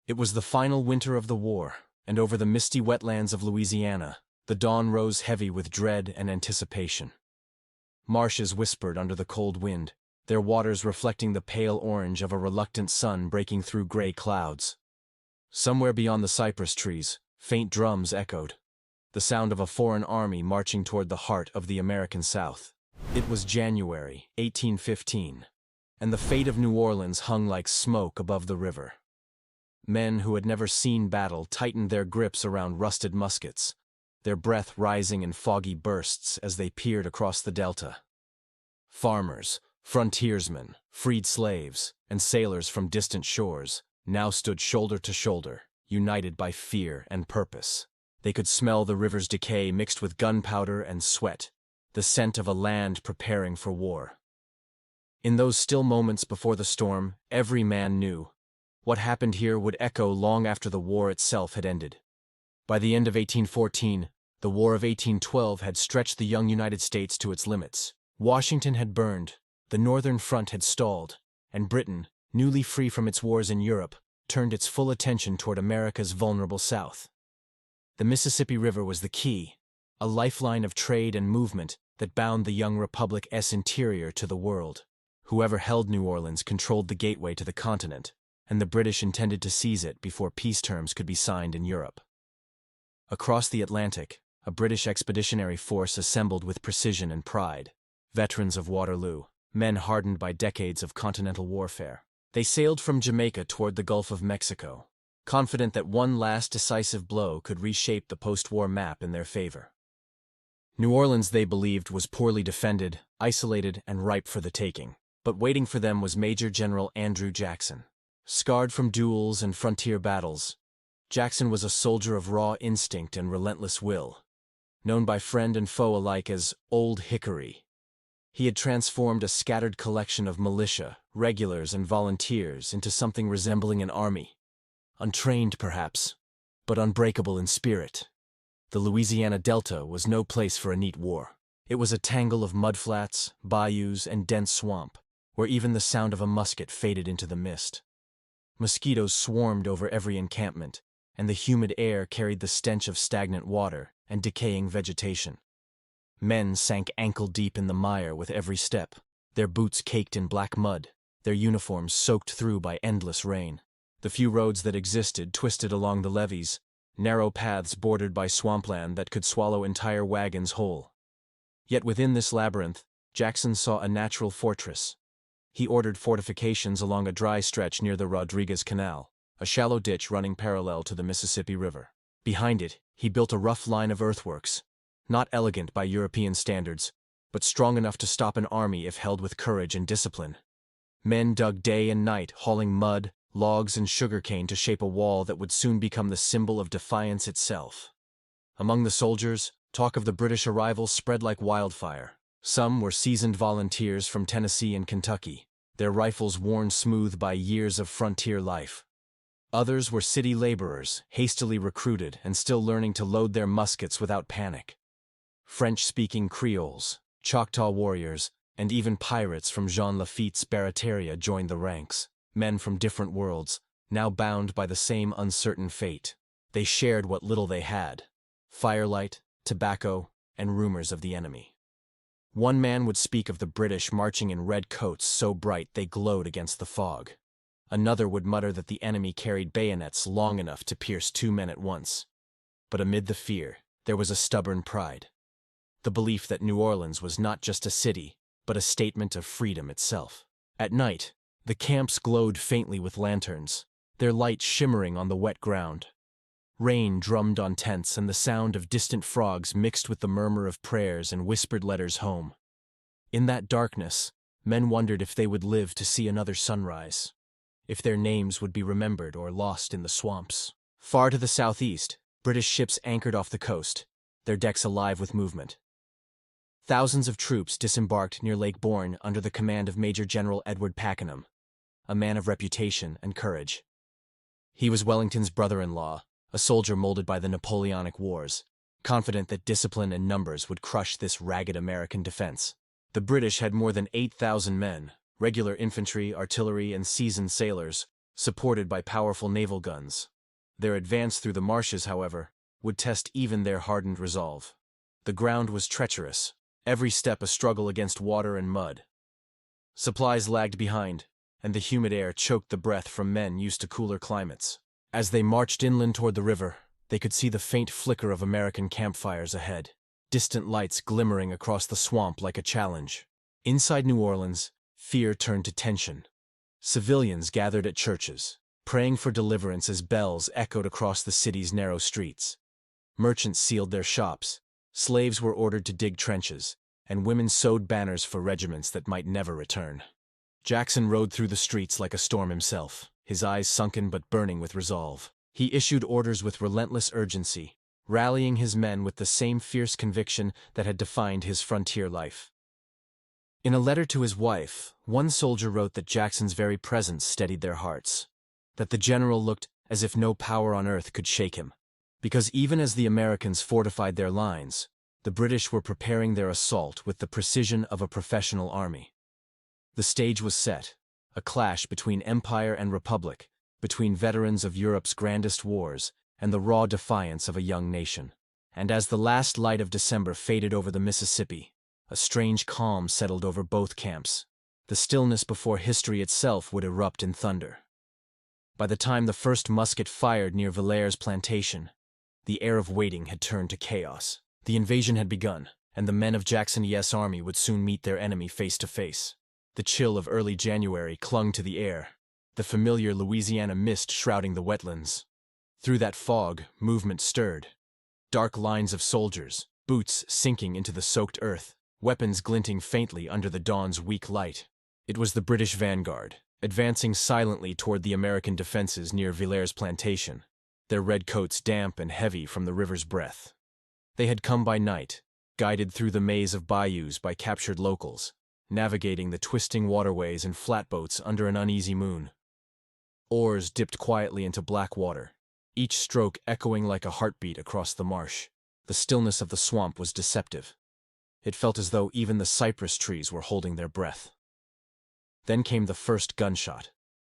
It was the final winter of the war, and over the misty wetlands of Louisiana, the dawn rose heavy with dread and anticipation. Marshes whispered under the cold wind, their waters reflecting the pale orange of a reluctant sun breaking through gray clouds. Somewhere beyond the cypress trees, faint drums echoed, the sound of a foreign army marching toward the heart of the American South. It was January 1815, and the fate of New Orleans hung like smoke above the river. Men who had never seen battle tightened their grips around rusted muskets, their breath rising in foggy bursts as they peered across the delta. Farmers, frontiersmen, freed slaves, and sailors from distant shores now stood shoulder to shoulder, united by fear and purpose. They could smell the river's decay mixed with gunpowder and sweat, the scent of a land preparing for war. In those still moments before the storm, every man knew what happened here would echo long after the war itself had ended. By the end of 1814, the War of 1812 had stretched the young United States to its limits. Washington had burned, the Northern Front had stalled, and Britain, newly free from its wars in Europe, turned its full attention toward America's vulnerable South. The Mississippi River was the key, a lifeline of trade and movement that bound the young republic's interior to the world. Whoever held New Orleans controlled the gateway to the continent, and the British intended to seize it before peace terms could be signed in Europe. Across the Atlantic, a British expeditionary force assembled with precision and pride. Veterans of Waterloo, men hardened by decades of continental warfare. They sailed from Jamaica toward the Gulf of Mexico, confident that one last decisive blow could reshape the post-war map in their favor. New Orleans, they believed, was poorly defended, isolated, and ripe for the taking. But waiting for them was Major General Andrew Jackson. Scarred from duels and frontier battles, Jackson was a soldier of raw instinct and relentless will, known by friend and foe alike as Old Hickory. He had transformed a scattered collection of militia, regulars, and volunteers into something resembling an army. Untrained, perhaps, but unbreakable in spirit. The Louisiana Delta was no place for a neat war. It was a tangle of mudflats, bayous, and dense swamp, where even the sound of a musket faded into the mist. Mosquitoes swarmed over every encampment, and the humid air carried the stench of stagnant water and decaying vegetation. Men sank ankle-deep in the mire with every step, their boots caked in black mud, their uniforms soaked through by endless rain. The few roads that existed twisted along the levees, narrow paths bordered by swampland that could swallow entire wagons whole. Yet within this labyrinth, Jackson saw a natural fortress. He ordered fortifications along a dry stretch near the Rodriguez Canal, a shallow ditch running parallel to the Mississippi River. Behind it, he built a rough line of earthworks, not elegant by European standards, but strong enough to stop an army if held with courage and discipline. Men dug day and night, hauling mud, logs, and sugarcane to shape a wall that would soon become the symbol of defiance itself. Among the soldiers, talk of the British arrival spread like wildfire. Some were seasoned volunteers from Tennessee and Kentucky, their rifles worn smooth by years of frontier life. Others were city laborers, hastily recruited and still learning to load their muskets without panic. French-speaking Creoles, Choctaw warriors, and even pirates from Jean Lafitte's Barataria joined the ranks, men from different worlds, now bound by the same uncertain fate. They shared what little they had: firelight, tobacco, and rumors of the enemy. One man would speak of the British marching in red coats so bright they glowed against the fog. Another would mutter that the enemy carried bayonets long enough to pierce 2 men at once. But amid the fear, there was a stubborn pride. The belief that New Orleans was not just a city, but a statement of freedom itself. At night, the camps glowed faintly with lanterns, their light shimmering on the wet ground. Rain drummed on tents, and the sound of distant frogs mixed with the murmur of prayers and whispered letters home. In that darkness, men wondered if they would live to see another sunrise, if their names would be remembered or lost in the swamps. Far to the southeast, British ships anchored off the coast, their decks alive with movement. Thousands of troops disembarked near Lake Bourne under the command of Major General Edward Pakenham, a man of reputation and courage. He was Wellington's brother-in-law, a soldier molded by the Napoleonic Wars, confident that discipline and numbers would crush this ragged American defense. The British had more than 8,000 men, regular infantry, artillery, and seasoned sailors, supported by powerful naval guns. Their advance through the marshes, however, would test even their hardened resolve. The ground was treacherous, every step a struggle against water and mud. Supplies lagged behind, and the humid air choked the breath from men used to cooler climates. As they marched inland toward the river, they could see the faint flicker of American campfires ahead, distant lights glimmering across the swamp like a challenge. Inside New Orleans, fear turned to tension. Civilians gathered at churches, praying for deliverance as bells echoed across the city's narrow streets. Merchants sealed their shops, slaves were ordered to dig trenches, and women sewed banners for regiments that might never return. Jackson rode through the streets like a storm himself, his eyes sunken but burning with resolve. He issued orders with relentless urgency, rallying his men with the same fierce conviction that had defined his frontier life. In a letter to his wife, one soldier wrote that Jackson's very presence steadied their hearts, that the general looked as if no power on earth could shake him, because even as the Americans fortified their lines, the British were preparing their assault with the precision of a professional army. The stage was set, a clash between empire and republic, between veterans of Europe's grandest wars and the raw defiance of a young nation. And as the last light of December faded over the Mississippi, a strange calm settled over both camps. The stillness before history itself would erupt in thunder. By the time the first musket fired near Villers plantation, the air of waiting had turned to chaos. The invasion had begun, and the men of Jackson's army would soon meet their enemy face to face. The chill of early January clung to the air, the familiar Louisiana mist shrouding the wetlands. Through that fog, movement stirred. Dark lines of soldiers, boots sinking into the soaked earth, weapons glinting faintly under the dawn's weak light. It was the British vanguard, advancing silently toward the American defenses near Villers plantation, their red coats damp and heavy from the river's breath. They had come by night, guided through the maze of bayous by captured locals, navigating the twisting waterways in flatboats under an uneasy moon. Oars dipped quietly into black water, each stroke echoing like a heartbeat across the marsh. The stillness of the swamp was deceptive. It felt as though even the cypress trees were holding their breath. Then came the first gunshot,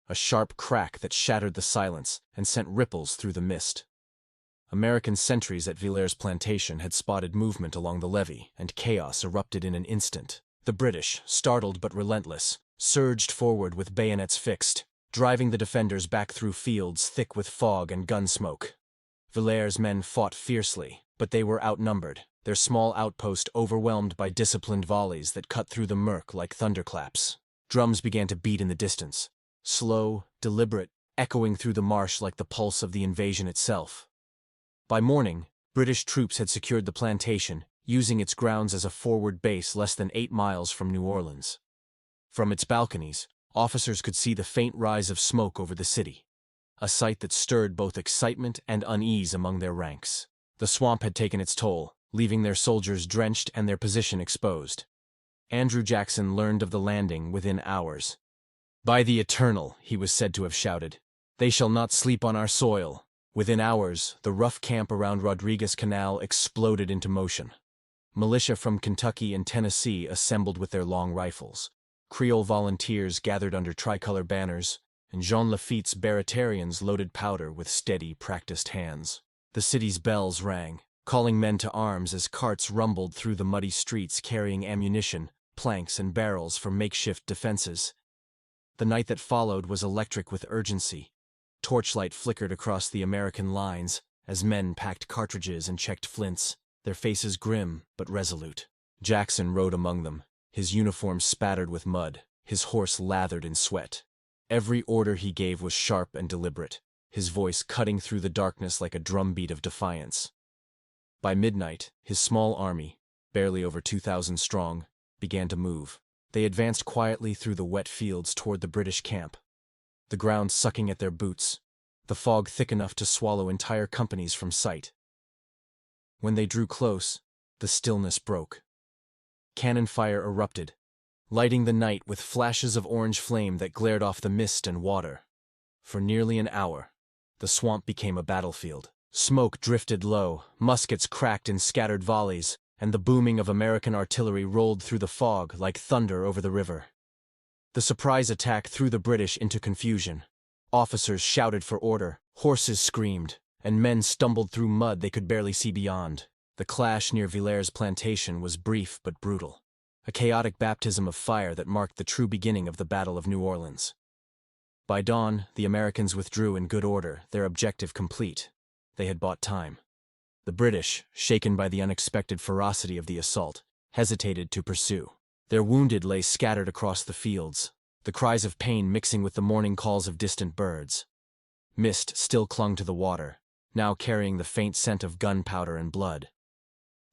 a sharp crack that shattered the silence and sent ripples through the mist. American sentries at Villers plantation had spotted movement along the levee, and chaos erupted in an instant. The British, startled but relentless, surged forward with bayonets fixed, driving the defenders back through fields thick with fog and gun smoke. Villers' men fought fiercely, but they were outnumbered, their small outpost overwhelmed by disciplined volleys that cut through the murk like thunderclaps. Drums began to beat in the distance, slow, deliberate, echoing through the marsh like the pulse of the invasion itself. By morning, British troops had secured the plantation, using its grounds as a forward base less than 8 miles from New Orleans. From its balconies, officers could see the faint rise of smoke over the city, a sight that stirred both excitement and unease among their ranks. The swamp had taken its toll, leaving their soldiers drenched and their position exposed. Andrew Jackson learned of the landing within hours. "By the Eternal," he was said to have shouted, "they shall not sleep on our soil." Within hours, the rough camp around Rodriguez Canal exploded into motion. Militia from Kentucky and Tennessee assembled with their long rifles. Creole volunteers gathered under tricolor banners, and Jean Lafitte's Baratarians loaded powder with steady, practiced hands. The city's bells rang, calling men to arms as carts rumbled through the muddy streets carrying ammunition, planks, and barrels for makeshift defenses. The night that followed was electric with urgency. Torchlight flickered across the American lines as men packed cartridges and checked flints, their faces grim but resolute. Jackson rode among them, his uniform spattered with mud, his horse lathered in sweat. Every order he gave was sharp and deliberate, his voice cutting through the darkness like a drumbeat of defiance. By midnight, his small army, barely over 2,000 strong, began to move. They advanced quietly through the wet fields toward the British camp, the ground sucking at their boots, the fog thick enough to swallow entire companies from sight. When they drew close, the stillness broke. Cannon fire erupted, lighting the night with flashes of orange flame that glared off the mist and water. For nearly an hour, the swamp became a battlefield. Smoke drifted low, muskets cracked in scattered volleys, and the booming of American artillery rolled through the fog like thunder over the river. The surprise attack threw the British into confusion. Officers shouted for order, horses screamed, and men stumbled through mud they could barely see beyond. The clash near Villers' plantation was brief but brutal, a chaotic baptism of fire that marked the true beginning of the Battle of New Orleans. By dawn, the Americans withdrew in good order, their objective complete. They had bought time. The British, shaken by the unexpected ferocity of the assault, hesitated to pursue. Their wounded lay scattered across the fields, the cries of pain mixing with the morning calls of distant birds. Mist still clung to the water, now carrying the faint scent of gunpowder and blood.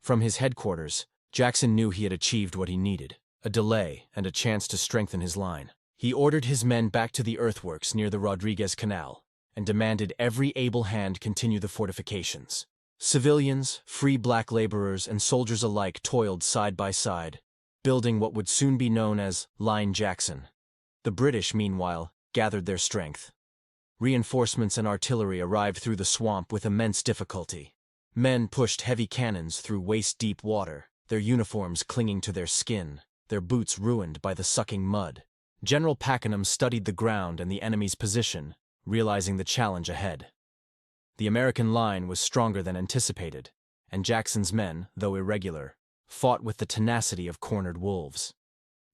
From his headquarters, Jackson knew he had achieved what he needed, a delay and a chance to strengthen his line. He ordered his men back to the earthworks near the Rodriguez Canal and demanded every able hand continue the fortifications. Civilians, free black laborers, and soldiers alike toiled side by side, building what would soon be known as Line Jackson. The British, meanwhile, gathered their strength. Reinforcements and artillery arrived through the swamp with immense difficulty. Men pushed heavy cannons through waist-deep water, their uniforms clinging to their skin, their boots ruined by the sucking mud. General Pakenham studied the ground and the enemy's position, realizing the challenge ahead. The American line was stronger than anticipated, and Jackson's men, though irregular, fought with the tenacity of cornered wolves.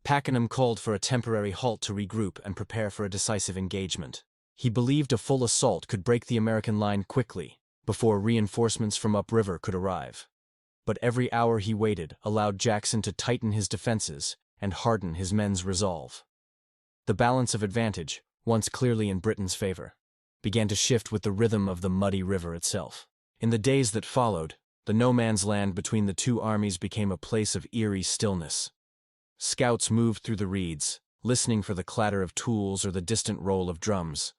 Pakenham called for a temporary halt to regroup and prepare for a decisive engagement. He believed a full assault could break the American line quickly, before reinforcements from upriver could arrive. But every hour he waited allowed Jackson to tighten his defenses and harden his men's resolve. The balance of advantage, once clearly in Britain's favor, began to shift with the rhythm of the muddy river itself. In the days that followed, the no-man's land between the two armies became a place of eerie stillness. Scouts moved through the reeds, listening for the clatter of tools or the distant roll of drums.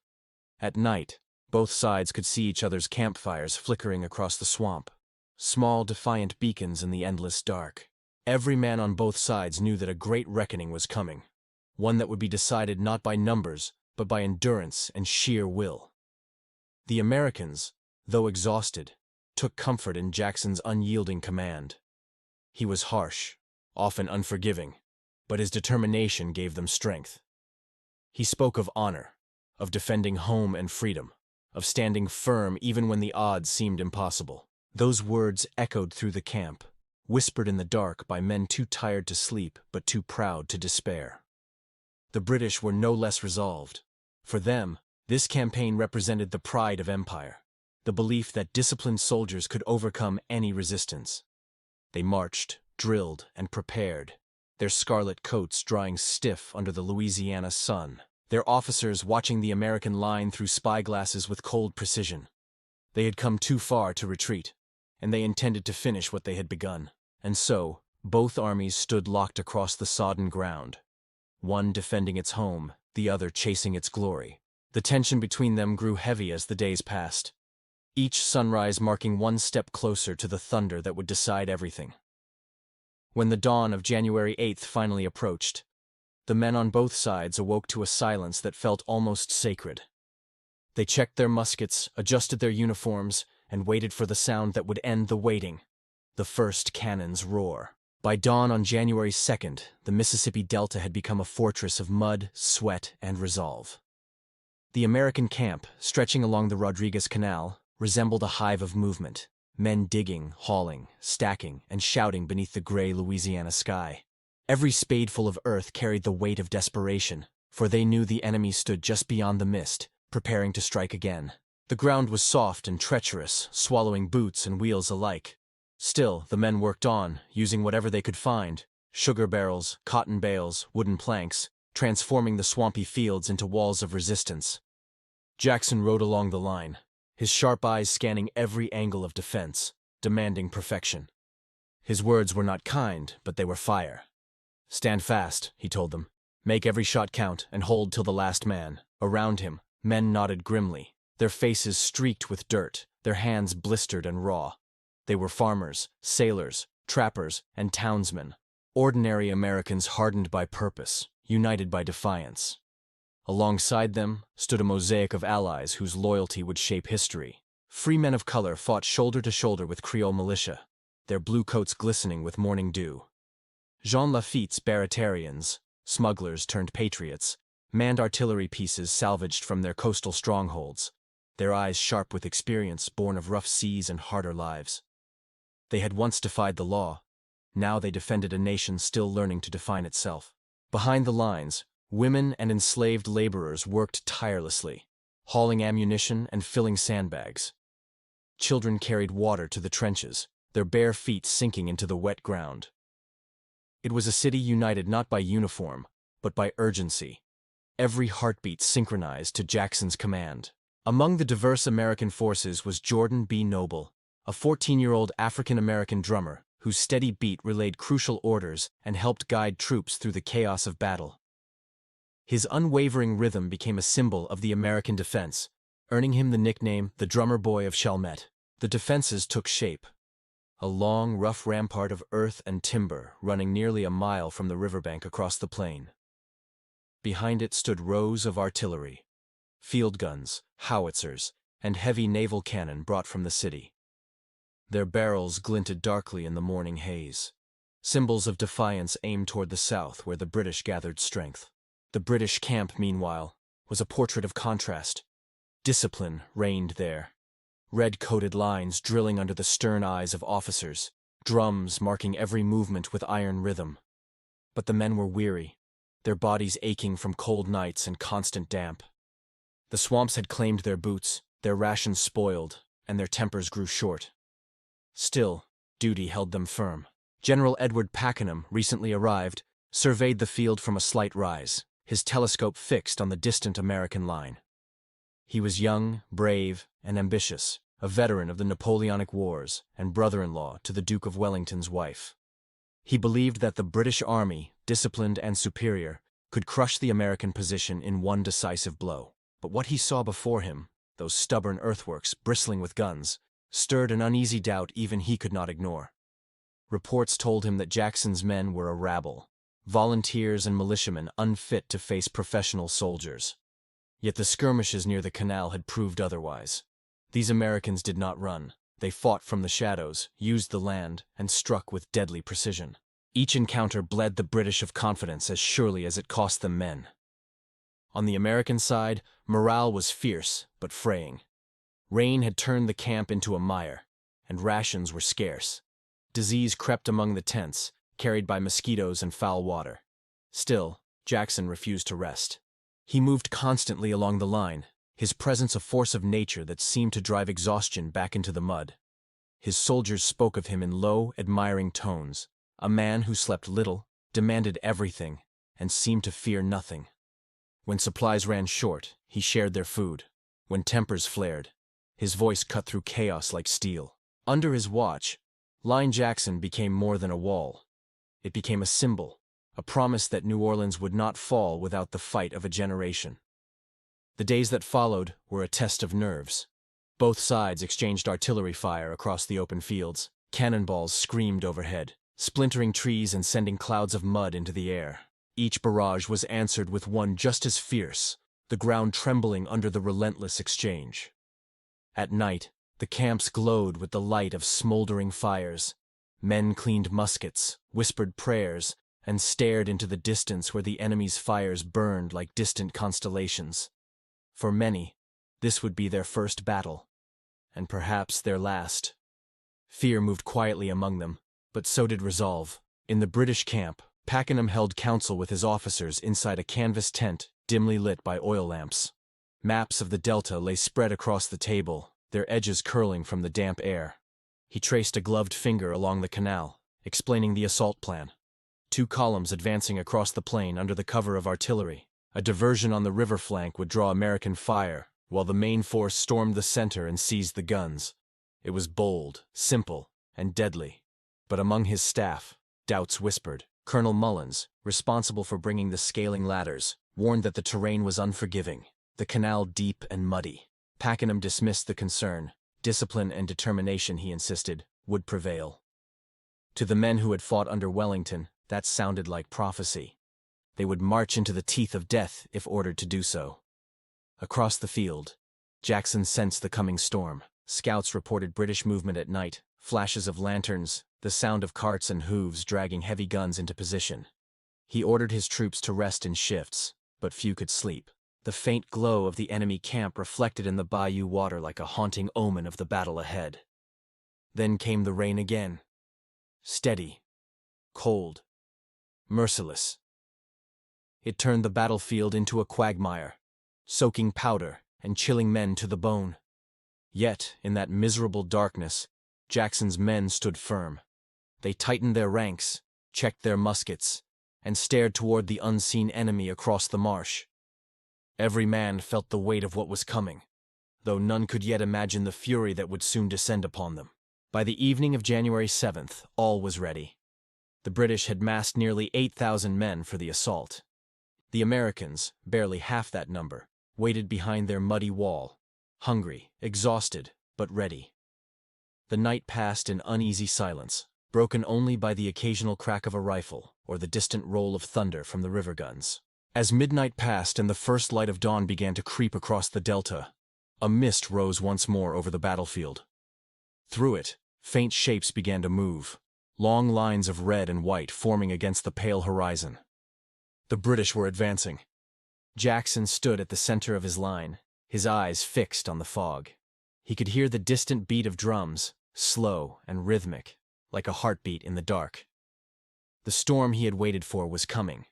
At night, both sides could see each other's campfires flickering across the swamp, small defiant beacons in the endless dark. Every man on both sides knew that a great reckoning was coming, one that would be decided not by numbers, but by endurance and sheer will. The Americans, though exhausted, took comfort in Jackson's unyielding command. He was harsh, often unforgiving, but his determination gave them strength. He spoke of honor, of defending home and freedom, of standing firm even when the odds seemed impossible. Those words echoed through the camp, whispered in the dark by men too tired to sleep but too proud to despair. The British were no less resolved. For them, this campaign represented the pride of empire, the belief that disciplined soldiers could overcome any resistance. They marched, drilled, and prepared, their scarlet coats drying stiff under the Louisiana sun, their officers watching the American line through spyglasses with cold precision. They had come too far to retreat, and they intended to finish what they had begun. And so, both armies stood locked across the sodden ground, one defending its home, the other chasing its glory. The tension between them grew heavy as the days passed, each sunrise marking one step closer to the thunder that would decide everything. When the dawn of January 8th finally approached, the men on both sides awoke to a silence that felt almost sacred. They checked their muskets, adjusted their uniforms, and waited for the sound that would end the waiting: the first cannon's roar. By dawn on January 2nd, the Mississippi Delta had become a fortress of mud, sweat, and resolve. The American camp, stretching along the Rodriguez Canal, resembled a hive of movement, men digging, hauling, stacking, and shouting beneath the gray Louisiana sky. Every spadeful of earth carried the weight of desperation, for they knew the enemy stood just beyond the mist, preparing to strike again. The ground was soft and treacherous, swallowing boots and wheels alike. Still, the men worked on, using whatever they could find: sugar barrels, cotton bales, wooden planks, transforming the swampy fields into walls of resistance. Jackson rode along the line, his sharp eyes scanning every angle of defense, demanding perfection. His words were not kind, but they were fire. "Stand fast," he told them. "Make every shot count and hold till the last man." Around him, men nodded grimly, their faces streaked with dirt, their hands blistered and raw. They were farmers, sailors, trappers, and townsmen, ordinary Americans hardened by purpose, united by defiance. Alongside them stood a mosaic of allies whose loyalty would shape history. Free men of color fought shoulder to shoulder with Creole militia, their blue coats glistening with morning dew. Jean Lafitte's Baratarians, smugglers turned patriots, Manned artillery pieces salvaged from their coastal strongholds, their eyes sharp with experience born of rough seas and harder lives. They had once defied the law, now they defended a nation still learning to define itself. Behind the lines, women and enslaved laborers worked tirelessly, hauling ammunition and filling sandbags. Children carried water to the trenches, their bare feet sinking into the wet ground. It was a city united not by uniform, but by urgency, every heartbeat synchronized to Jackson's command. Among the diverse American forces was Jordan B. Noble, a 14-year-old African-American drummer whose steady beat relayed crucial orders and helped guide troops through the chaos of battle. His unwavering rhythm became a symbol of the American defense, earning him the nickname the Drummer Boy of Chalmette. The defenses took shape. A long, rough rampart of earth and timber running nearly a mile from the riverbank across the plain. Behind it stood rows of artillery, field guns, howitzers, and heavy naval cannon brought from the city. Their barrels glinted darkly in the morning haze, symbols of defiance aimed toward the south where the British gathered strength. The British camp, meanwhile, was a portrait of contrast. Discipline reigned there. Red-coated lines drilling under the stern eyes of officers, drums marking every movement with iron rhythm. But the men were weary, their bodies aching from cold nights and constant damp. The swamps had claimed their boots, their rations spoiled, and their tempers grew short. Still, duty held them firm. General Edward Pakenham, recently arrived, surveyed the field from a slight rise, his telescope fixed on the distant American line. He was young, brave, and ambitious, a veteran of the Napoleonic Wars and brother-in-law to the Duke of Wellington's wife. He believed that the British Army, disciplined and superior, could crush the American position in one decisive blow. But what he saw before him, those stubborn earthworks bristling with guns, stirred an uneasy doubt even he could not ignore. Reports told him that Jackson's men were a rabble, volunteers and militiamen unfit to face professional soldiers. Yet the skirmishes near the canal had proved otherwise. These Americans did not run. They fought from the shadows, used the land, and struck with deadly precision. Each encounter bled the British of confidence as surely as it cost them men. On the American side, morale was fierce but fraying. Rain had turned the camp into a mire, and rations were scarce. Disease crept among the tents, carried by mosquitoes and foul water. Still, Jackson refused to rest. He moved constantly along the line, his presence a force of nature that seemed to drive exhaustion back into the mud. His soldiers spoke of him in low, admiring tones, a man who slept little, demanded everything, and seemed to fear nothing. When supplies ran short, he shared their food. When tempers flared, his voice cut through chaos like steel. Under his watch, Line Jackson became more than a wall. It became a symbol, a promise that New Orleans would not fall without the fight of a generation. The days that followed were a test of nerves. Both sides exchanged artillery fire across the open fields. Cannonballs screamed overhead, splintering trees and sending clouds of mud into the air. Each barrage was answered with one just as fierce, the ground trembling under the relentless exchange. At night, the camps glowed with the light of smoldering fires. Men cleaned muskets, whispered prayers, and stared into the distance where the enemy's fires burned like distant constellations. For many, this would be their first battle, and perhaps their last. Fear moved quietly among them, but so did resolve. In the British camp, Pakenham held council with his officers inside a canvas tent dimly lit by oil lamps. Maps of the delta lay spread across the table, their edges curling from the damp air. He traced a gloved finger along the canal, explaining the assault plan. 2 columns advancing across the plain under the cover of artillery. A diversion on the river flank would draw American fire, while the main force stormed the center and seized the guns. It was bold, simple, and deadly. But among his staff, doubts whispered. Colonel Mullins, responsible for bringing the scaling ladders, warned that the terrain was unforgiving, the canal deep and muddy. Pakenham dismissed the concern. Discipline and determination, he insisted, would prevail. To the men who had fought under Wellington, that sounded like prophecy. They would march into the teeth of death if ordered to do so. Across the field, Jackson sensed the coming storm. Scouts reported British movement at night, flashes of lanterns, the sound of carts and hooves dragging heavy guns into position. He ordered his troops to rest in shifts, but few could sleep. The faint glow of the enemy camp reflected in the bayou water like a haunting omen of the battle ahead. Then came the rain again. Steady, cold, merciless. It turned the battlefield into a quagmire, soaking powder and chilling men to the bone. Yet, in that miserable darkness, Jackson's men stood firm. They tightened their ranks, checked their muskets, and stared toward the unseen enemy across the marsh. Every man felt the weight of what was coming, though none could yet imagine the fury that would soon descend upon them. By the evening of January 7th, all was ready. The British had massed nearly 8,000 men for the assault. The Americans, barely half that number, waited behind their muddy wall, hungry, exhausted, but ready. The night passed in uneasy silence, broken only by the occasional crack of a rifle or the distant roll of thunder from the river guns. As midnight passed and the first light of dawn began to creep across the delta, a mist rose once more over the battlefield. Through it, faint shapes began to move, long lines of red and white forming against the pale horizon. The British were advancing. Jackson stood at the center of his line, his eyes fixed on the fog. He could hear the distant beat of drums, slow and rhythmic, like a heartbeat in the dark. The storm he had waited for was coming,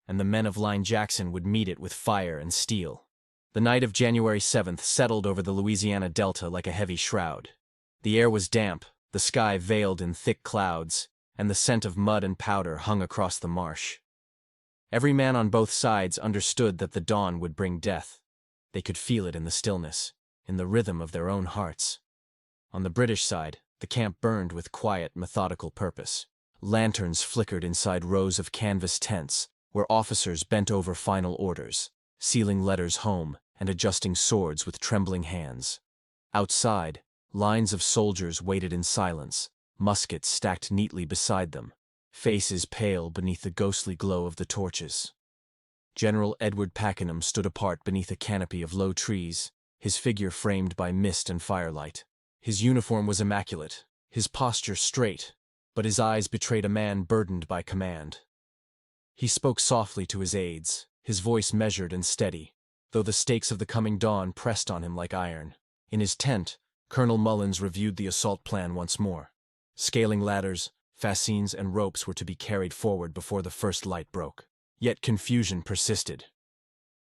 and the men of Line Jackson would meet it with fire and steel. The night of January 7th settled over the Louisiana Delta like a heavy shroud. The air was damp, the sky veiled in thick clouds, and the scent of mud and powder hung across the marsh. Every man on both sides understood that the dawn would bring death. They could feel it in the stillness, in the rhythm of their own hearts. On the British side, the camp burned with quiet, methodical purpose. Lanterns flickered inside rows of canvas tents, where officers bent over final orders, sealing letters home and adjusting swords with trembling hands. Outside, lines of soldiers waited in silence, muskets stacked neatly beside them, faces pale beneath the ghostly glow of the torches. General Edward Pakenham stood apart beneath a canopy of low trees, his figure framed by mist and firelight. His uniform was immaculate, his posture straight, but his eyes betrayed a man burdened by command. He spoke softly to his aides, his voice measured and steady, though the stakes of the coming dawn pressed on him like iron. In his tent, Colonel Mullins reviewed the assault plan once more. Scaling ladders, fascines, and ropes were to be carried forward before the first light broke. Yet confusion persisted.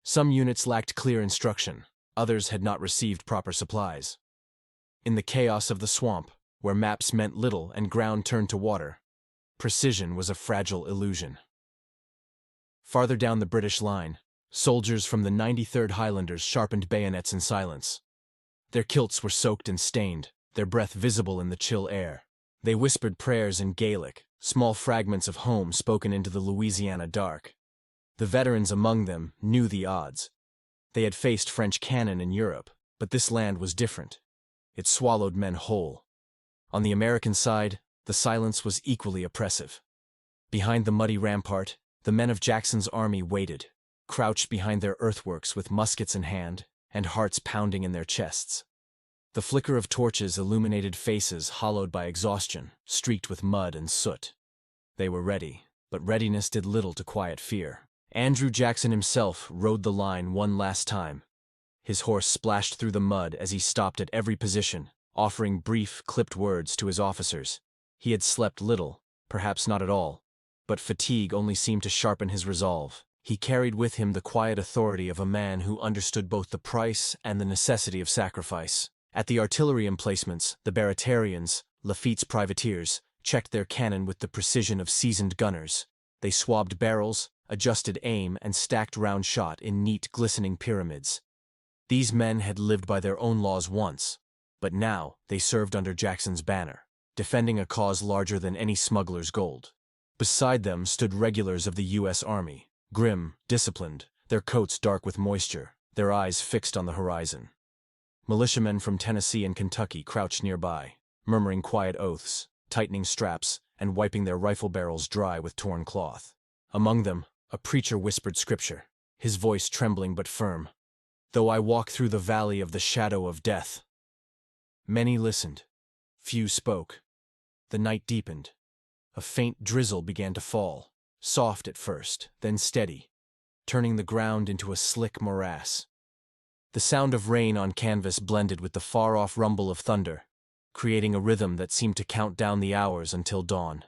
Some units lacked clear instruction, others had not received proper supplies. In the chaos of the swamp, where maps meant little and ground turned to water, precision was a fragile illusion. Farther down the British line, soldiers from the 93rd Highlanders sharpened bayonets in silence. Their kilts were soaked and stained, their breath visible in the chill air. They whispered prayers in Gaelic, small fragments of home spoken into the Louisiana dark. The veterans among them knew the odds. They had faced French cannon in Europe, but this land was different. It swallowed men whole. On the American side, the silence was equally oppressive. Behind the muddy rampart, the men of Jackson's army waited, crouched behind their earthworks with muskets in hand and hearts pounding in their chests. The flicker of torches illuminated faces hollowed by exhaustion, streaked with mud and soot. They were ready, but readiness did little to quiet fear. Andrew Jackson himself rode the line one last time. His horse splashed through the mud as he stopped at every position, offering brief, clipped words to his officers. He had slept little, perhaps not at all, but fatigue only seemed to sharpen his resolve. He carried with him the quiet authority of a man who understood both the price and the necessity of sacrifice. At the artillery emplacements, the Baratarians, Lafitte's privateers, checked their cannon with the precision of seasoned gunners. They swabbed barrels, adjusted aim, and stacked round shot in neat, glistening pyramids. These men had lived by their own laws once, but now they served under Jackson's banner, defending a cause larger than any smuggler's gold. Beside them stood regulars of the U.S. Army, grim, disciplined, their coats dark with moisture, their eyes fixed on the horizon. Militiamen from Tennessee and Kentucky crouched nearby, murmuring quiet oaths, tightening straps, and wiping their rifle barrels dry with torn cloth. Among them, a preacher whispered scripture, his voice trembling but firm. "Though I walk through the valley of the shadow of death." Many listened. Few spoke. The night deepened. A faint drizzle began to fall, soft at first, then steady. turning the ground into a slick morass. The sound of rain on canvas blended with the far-off rumble of thunder, creating a rhythm that seemed to count down the hours until dawn.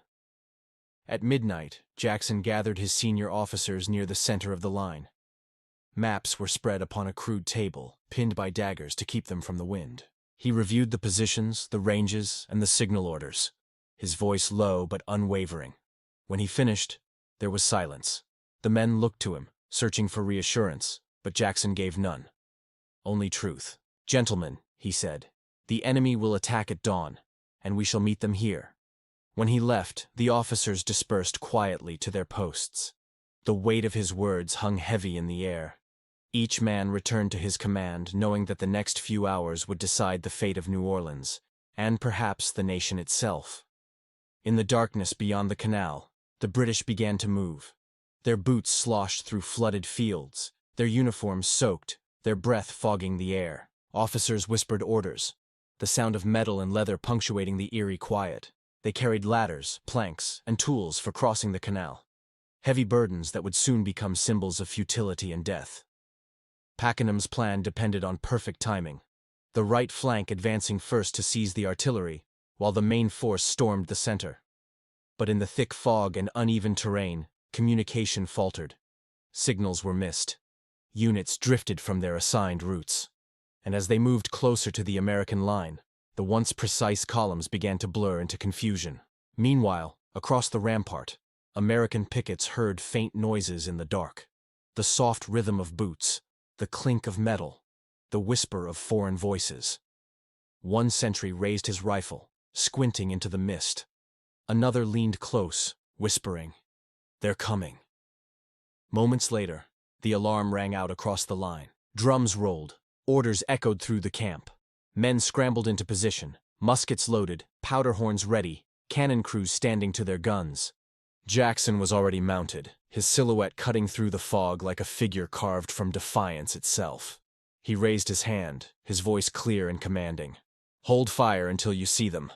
At midnight, Jackson gathered his senior officers near the center of the line. Maps were spread upon a crude table, pinned by daggers to keep them from the wind. He reviewed the positions, the ranges, and the signal orders, his voice low but unwavering. When he finished, there was silence. The men looked to him, searching for reassurance, but Jackson gave none. Only truth. "Gentlemen," he said, "the enemy will attack at dawn, and we shall meet them here." When he left, the officers dispersed quietly to their posts. The weight of his words hung heavy in the air. Each man returned to his command, knowing that the next few hours would decide the fate of New Orleans, and perhaps the nation itself. In the darkness beyond the canal, the British began to move. Their boots sloshed through flooded fields, their uniforms soaked, their breath fogging the air. Officers whispered orders, the sound of metal and leather punctuating the eerie quiet. They carried ladders, planks, and tools for crossing the canal, heavy burdens that would soon become symbols of futility and death. Pakenham's plan depended on perfect timing, the right flank advancing first to seize the artillery, while the main force stormed the center. But in the thick fog and uneven terrain, communication faltered. Signals were missed. Units drifted from their assigned routes. And as they moved closer to the American line, the once precise columns began to blur into confusion. Meanwhile, across the rampart, American pickets heard faint noises in the dark. The soft rhythm of boots, the clink of metal, the whisper of foreign voices. One sentry raised his rifle, squinting into the mist. Another leaned close, whispering, "They're coming." Moments later, the alarm rang out across the line. Drums rolled, orders echoed through the camp. Men scrambled into position, muskets loaded, powder horns ready, cannon crews standing to their guns. Jackson was already mounted, his silhouette cutting through the fog like a figure carved from defiance itself. He raised his hand, his voice clear and commanding. "Hold fire until you see them."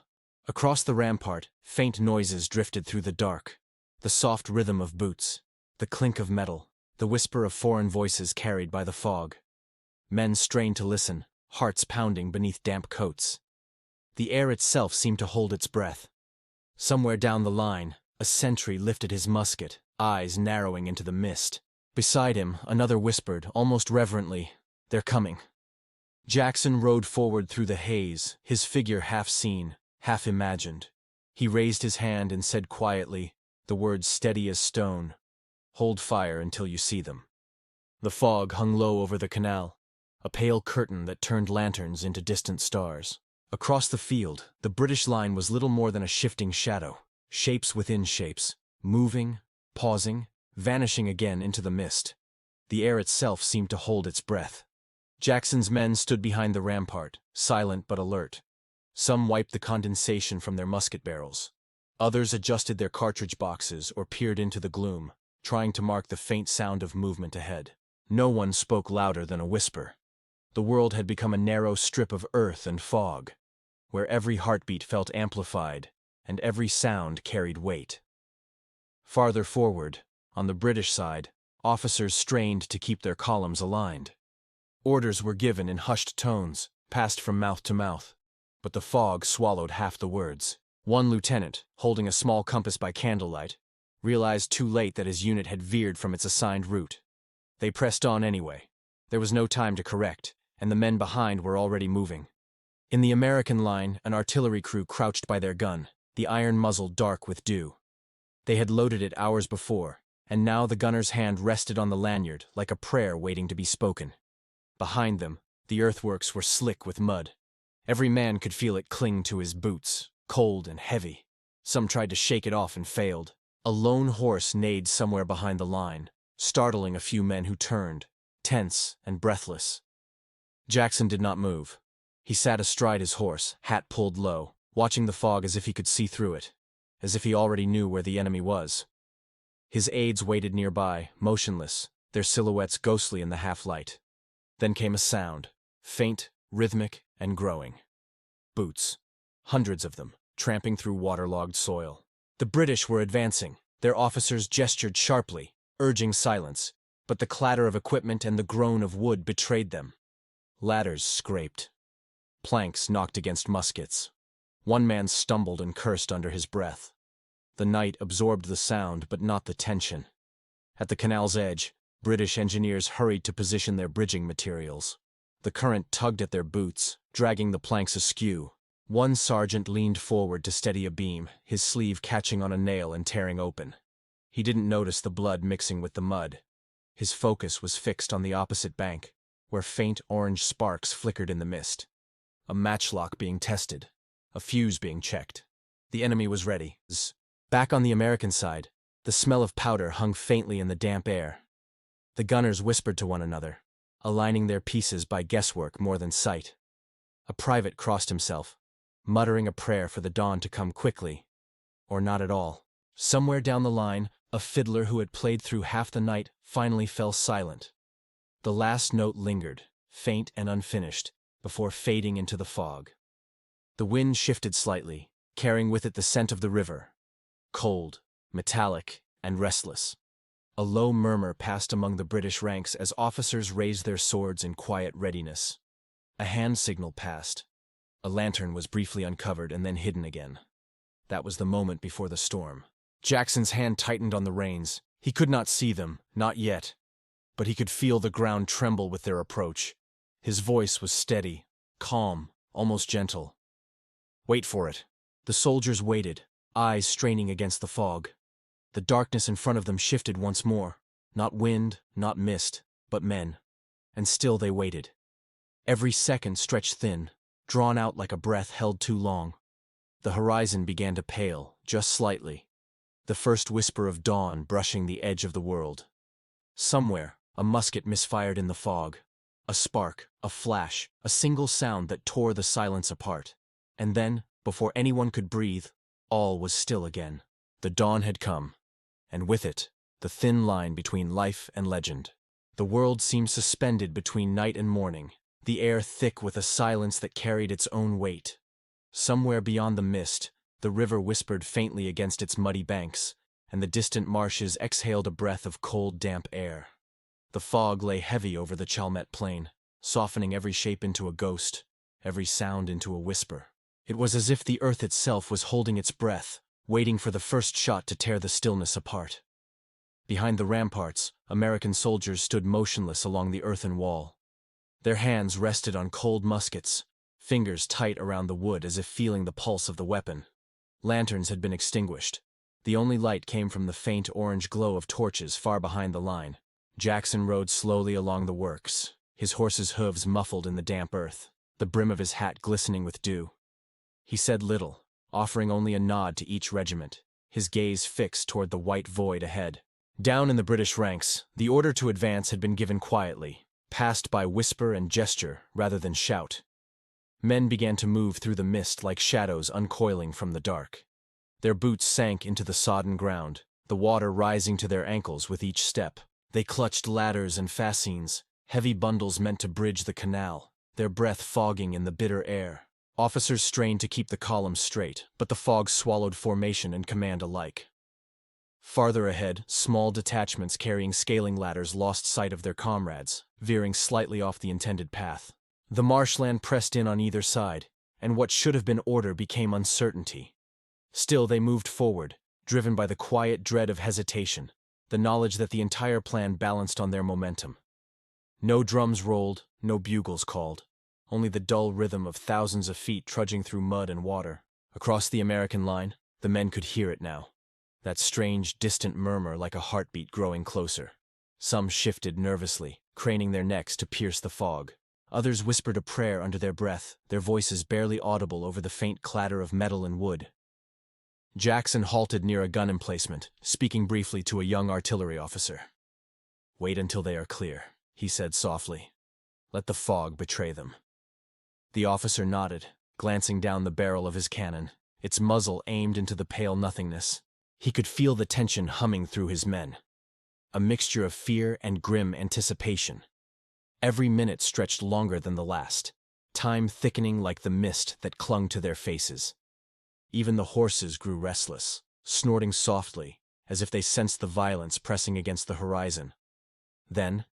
Across the rampart, faint noises drifted through the dark. The soft rhythm of boots, the clink of metal, the whisper of foreign voices carried by the fog. Men strained to listen, hearts pounding beneath damp coats. The air itself seemed to hold its breath. Somewhere down the line, a sentry lifted his musket, eyes narrowing into the mist. Beside him, another whispered, almost reverently, "They're coming." Jackson rode forward through the haze, his figure half seen, half imagined. He raised his hand and said quietly, the words steady as stone, "Hold fire until you see them." The fog hung low over the canal, a pale curtain that turned lanterns into distant stars. Across the field, the British line was little more than a shifting shadow, shapes within shapes, moving, pausing, vanishing again into the mist. The air itself seemed to hold its breath. Jackson's men stood behind the rampart, silent but alert. Some wiped the condensation from their musket barrels. Others adjusted their cartridge boxes or peered into the gloom, trying to mark the faint sound of movement ahead. No one spoke louder than a whisper. The world had become a narrow strip of earth and fog, where every heartbeat felt amplified and every sound carried weight. Farther forward, on the British side, officers strained to keep their columns aligned. Orders were given in hushed tones, passed from mouth to mouth, but the fog swallowed half the words. One lieutenant, holding a small compass by candlelight, realized too late that his unit had veered from its assigned route. They pressed on anyway. There was no time to correct, and the men behind were already moving. In the American line, an artillery crew crouched by their gun, the iron muzzle dark with dew. They had loaded it hours before, and now the gunner's hand rested on the lanyard like a prayer waiting to be spoken. Behind them, the earthworks were slick with mud. Every man could feel it cling to his boots, cold and heavy. Some tried to shake it off and failed. A lone horse neighed somewhere behind the line, startling a few men who turned, tense and breathless. Jackson did not move. He sat astride his horse, hat pulled low, watching the fog as if he could see through it, as if he already knew where the enemy was. His aides waited nearby, motionless, their silhouettes ghostly in the half-light. Then came a sound, faint, rhythmic, and growing. Boots. Hundreds of them, tramping through waterlogged soil. The British were advancing. Their officers gestured sharply, urging silence, but the clatter of equipment and the groan of wood betrayed them. Ladders scraped. Planks knocked against muskets. One man stumbled and cursed under his breath. The night absorbed the sound, but not the tension. At the canal's edge, British engineers hurried to position their bridging materials. The current tugged at their boots, dragging the planks askew. One sergeant leaned forward to steady a beam, his sleeve catching on a nail and tearing open. He didn't notice the blood mixing with the mud. His focus was fixed on the opposite bank, where faint orange sparks flickered in the mist. A matchlock being tested, a fuse being checked. The enemy was ready. Back on the American side, the smell of powder hung faintly in the damp air. The gunners whispered to one another, aligning their pieces by guesswork more than sight. A private crossed himself, muttering a prayer for the dawn to come quickly, or not at all. Somewhere down the line, a fiddler who had played through half the night finally fell silent. The last note lingered, faint and unfinished, before fading into the fog. The wind shifted slightly, carrying with it the scent of the river, cold, metallic, and restless. A low murmur passed among the British ranks as officers raised their swords in quiet readiness. A hand signal passed. A lantern was briefly uncovered and then hidden again. That was the moment before the storm. Jackson's hand tightened on the reins. He could not see them, not yet, but he could feel the ground tremble with their approach. His voice was steady, calm, almost gentle. "Wait for it." The soldiers waited, eyes straining against the fog. The darkness in front of them shifted once more. Not wind, not mist, but men. And still they waited. Every second stretched thin, drawn out like a breath held too long. The horizon began to pale, just slightly. The first whisper of dawn brushing the edge of the world. Somewhere, a musket misfired in the fog. A spark, a flash, a single sound that tore the silence apart. And then, before anyone could breathe, all was still again. The dawn had come, and with it, the thin line between life and legend. The world seemed suspended between night and morning, the air thick with a silence that carried its own weight. Somewhere beyond the mist, the river whispered faintly against its muddy banks, and the distant marshes exhaled a breath of cold, damp air. The fog lay heavy over the Chalmette plain, softening every shape into a ghost, every sound into a whisper. It was as if the earth itself was holding its breath, waiting for the first shot to tear the stillness apart. Behind the ramparts, American soldiers stood motionless along the earthen wall. Their hands rested on cold muskets, fingers tight around the wood as if feeling the pulse of the weapon. Lanterns had been extinguished. The only light came from the faint orange glow of torches far behind the line. Jackson rode slowly along the works, his horse's hooves muffled in the damp earth, the brim of his hat glistening with dew. He said little, offering only a nod to each regiment, his gaze fixed toward the white void ahead. Down in the British ranks, the order to advance had been given quietly, passed by whisper and gesture rather than shout. Men began to move through the mist like shadows uncoiling from the dark. Their boots sank into the sodden ground, the water rising to their ankles with each step. They clutched ladders and fascines, heavy bundles meant to bridge the canal, their breath fogging in the bitter air. Officers strained to keep the column straight, but the fog swallowed formation and command alike. Farther ahead, small detachments carrying scaling ladders lost sight of their comrades, veering slightly off the intended path. The marshland pressed in on either side, and what should have been order became uncertainty. Still they moved forward, driven by the quiet dread of hesitation, the knowledge that the entire plan balanced on their momentum. No drums rolled, no bugles called, only the dull rhythm of thousands of feet trudging through mud and water. Across the American line, the men could hear it now, that strange, distant murmur like a heartbeat growing closer. Some shifted nervously, craning their necks to pierce the fog. Others whispered a prayer under their breath, their voices barely audible over the faint clatter of metal and wood. Jackson halted near a gun emplacement, speaking briefly to a young artillery officer. "Wait until they are clear," he said softly. "Let the fog betray them." The officer nodded, glancing down the barrel of his cannon, its muzzle aimed into the pale nothingness. He could feel the tension humming through his men. A mixture of fear and grim anticipation. Every minute stretched longer than the last, time thickening like the mist that clung to their faces. Even the horses grew restless, snorting softly, as if they sensed the violence pressing against the horizon. Then,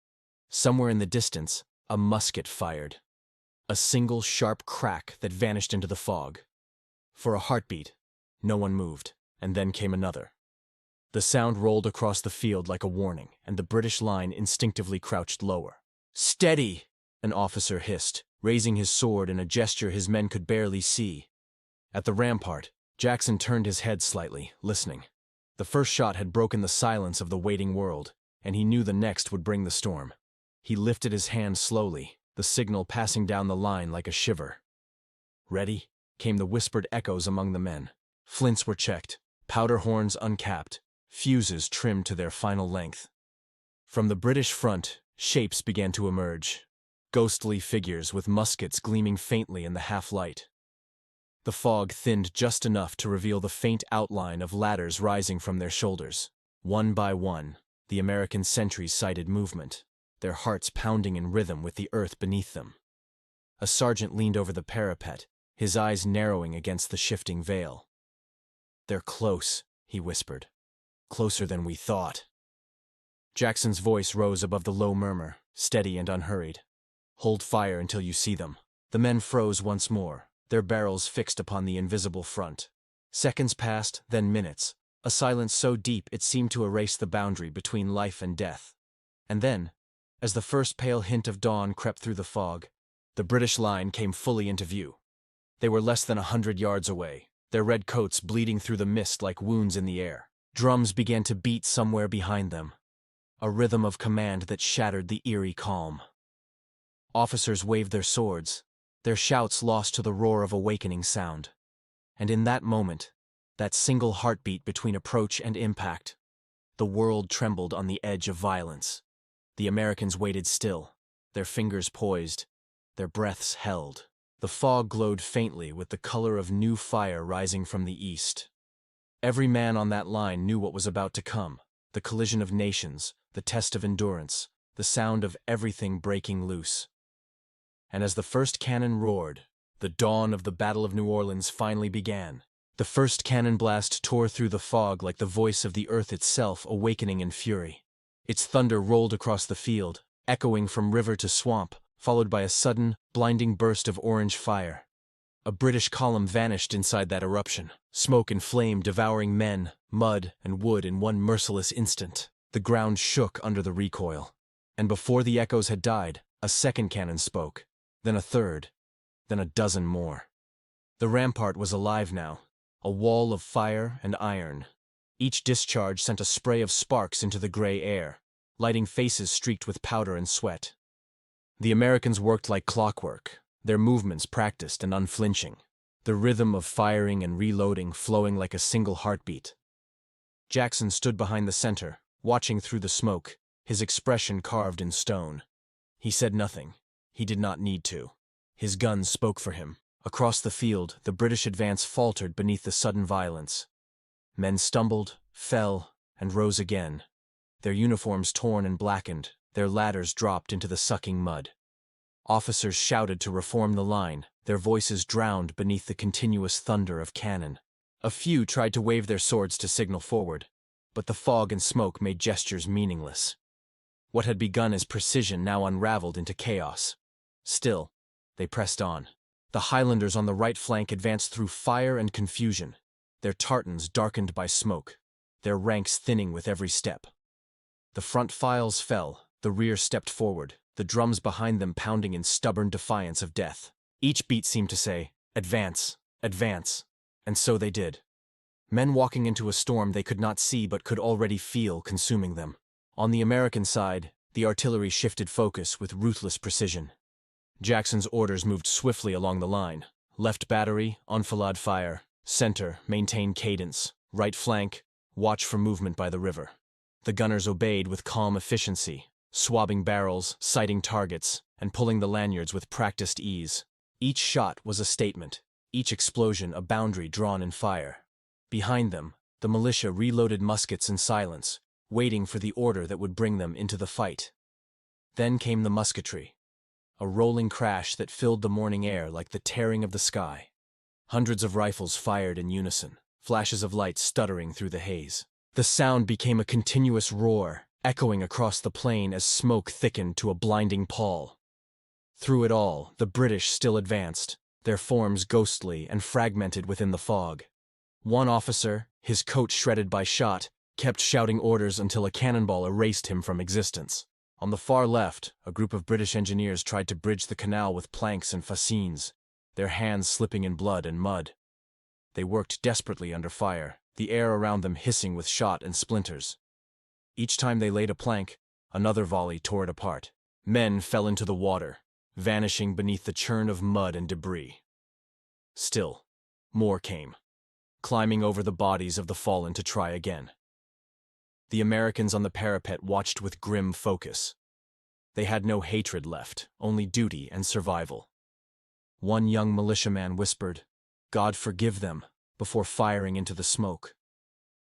somewhere in the distance, a musket fired. A single sharp crack that vanished into the fog. For a heartbeat, no one moved, and then came another. The sound rolled across the field like a warning, and the British line instinctively crouched lower. "Steady!" an officer hissed, raising his sword in a gesture his men could barely see. At the rampart, Jackson turned his head slightly, listening. The first shot had broken the silence of the waiting world, and he knew the next would bring the storm. He lifted his hand slowly, the signal passing down the line like a shiver. "Ready?" came the whispered echoes among the men. Flints were checked, powder horns uncapped, fuses trimmed to their final length. From the British front, shapes began to emerge. Ghostly figures with muskets gleaming faintly in the half-light. The fog thinned just enough to reveal the faint outline of ladders rising from their shoulders. One by one, the American sentries sighted movement, their hearts pounding in rhythm with the earth beneath them. A sergeant leaned over the parapet, his eyes narrowing against the shifting veil. "They're close," he whispered. "Closer than we thought." Jackson's voice rose above the low murmur, steady and unhurried. "Hold fire until you see them." The men froze once more, their barrels fixed upon the invisible front. Seconds passed, then minutes, a silence so deep it seemed to erase the boundary between life and death. And then, as the first pale hint of dawn crept through the fog, the British line came fully into view. They were less than 100 yards away, their red coats bleeding through the mist like wounds in the air. Drums began to beat somewhere behind them, a rhythm of command that shattered the eerie calm. Officers waved their swords, their shouts lost to the roar of awakening sound. And in that moment, that single heartbeat between approach and impact, the world trembled on the edge of violence. The Americans waited still, their fingers poised, their breaths held. The fog glowed faintly with the color of new fire rising from the east. Every man on that line knew what was about to come, the collision of nations, the test of endurance, the sound of everything breaking loose. And as the first cannon roared, the dawn of the Battle of New Orleans finally began. The first cannon blast tore through the fog like the voice of the earth itself awakening in fury. Its thunder rolled across the field, echoing from river to swamp, followed by a sudden, blinding burst of orange fire. A British column vanished inside that eruption, smoke and flame devouring men, mud, and wood in one merciless instant. The ground shook under the recoil, and before the echoes had died, a second cannon spoke, then a third, then a dozen more. The rampart was alive now, a wall of fire and iron. Each discharge sent a spray of sparks into the gray air, lighting faces streaked with powder and sweat. The Americans worked like clockwork, their movements practiced and unflinching, the rhythm of firing and reloading flowing like a single heartbeat. Jackson stood behind the center, watching through the smoke, his expression carved in stone. He said nothing. He did not need to. His guns spoke for him. Across the field, the British advance faltered beneath the sudden violence. Men stumbled, fell, and rose again, their uniforms torn and blackened, their ladders dropped into the sucking mud. Officers shouted to reform the line, their voices drowned beneath the continuous thunder of cannon. A few tried to wave their swords to signal forward, but the fog and smoke made gestures meaningless. What had begun as precision now unraveled into chaos. Still, they pressed on. The Highlanders on the right flank advanced through fire and confusion, their tartans darkened by smoke, their ranks thinning with every step. The front files fell, the rear stepped forward, the drums behind them pounding in stubborn defiance of death. Each beat seemed to say, "Advance, advance," and so they did. Men walking into a storm they could not see but could already feel consuming them. On the American side, the artillery shifted focus with ruthless precision. Jackson's orders moved swiftly along the line. Left battery, enfilade fire. Center, maintain cadence. Right flank, watch for movement by the river. The gunners obeyed with calm efficiency, swabbing barrels, sighting targets, and pulling the lanyards with practiced ease. Each shot was a statement, each explosion a boundary drawn in fire. Behind them, the militia reloaded muskets in silence, waiting for the order that would bring them into the fight. Then came the musketry, a rolling crash that filled the morning air like the tearing of the sky. Hundreds of rifles fired in unison, flashes of light stuttering through the haze. The sound became a continuous roar, echoing across the plain as smoke thickened to a blinding pall. Through it all, the British still advanced, their forms ghostly and fragmented within the fog. One officer, his coat shredded by shot, kept shouting orders until a cannonball erased him from existence. On the far left, a group of British engineers tried to bridge the canal with planks and fascines, their hands slipping in blood and mud. They worked desperately under fire, the air around them hissing with shot and splinters. Each time they laid a plank, another volley tore it apart. Men fell into the water, vanishing beneath the churn of mud and debris. Still, more came, climbing over the bodies of the fallen to try again. The Americans on the parapet watched with grim focus. They had no hatred left, only duty and survival. One young militiaman whispered, "God forgive them," before firing into the smoke.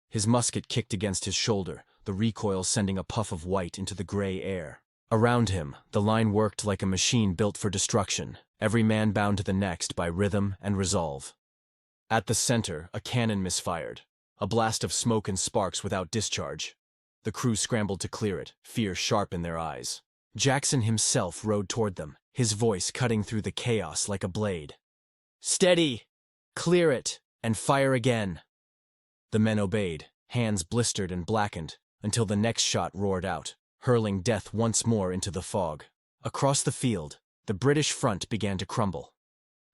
His musket kicked against his shoulder, the recoil sending a puff of white into the gray air. Around him, the line worked like a machine built for destruction, every man bound to the next by rhythm and resolve. At the center, a cannon misfired, a blast of smoke and sparks without discharge. The crew scrambled to clear it, fear sharp in their eyes. Jackson himself rode toward them, his voice cutting through the chaos like a blade. "Steady! Clear it, and fire again!" The men obeyed, hands blistered and blackened, until the next shot roared out, hurling death once more into the fog. Across the field, the British front began to crumble.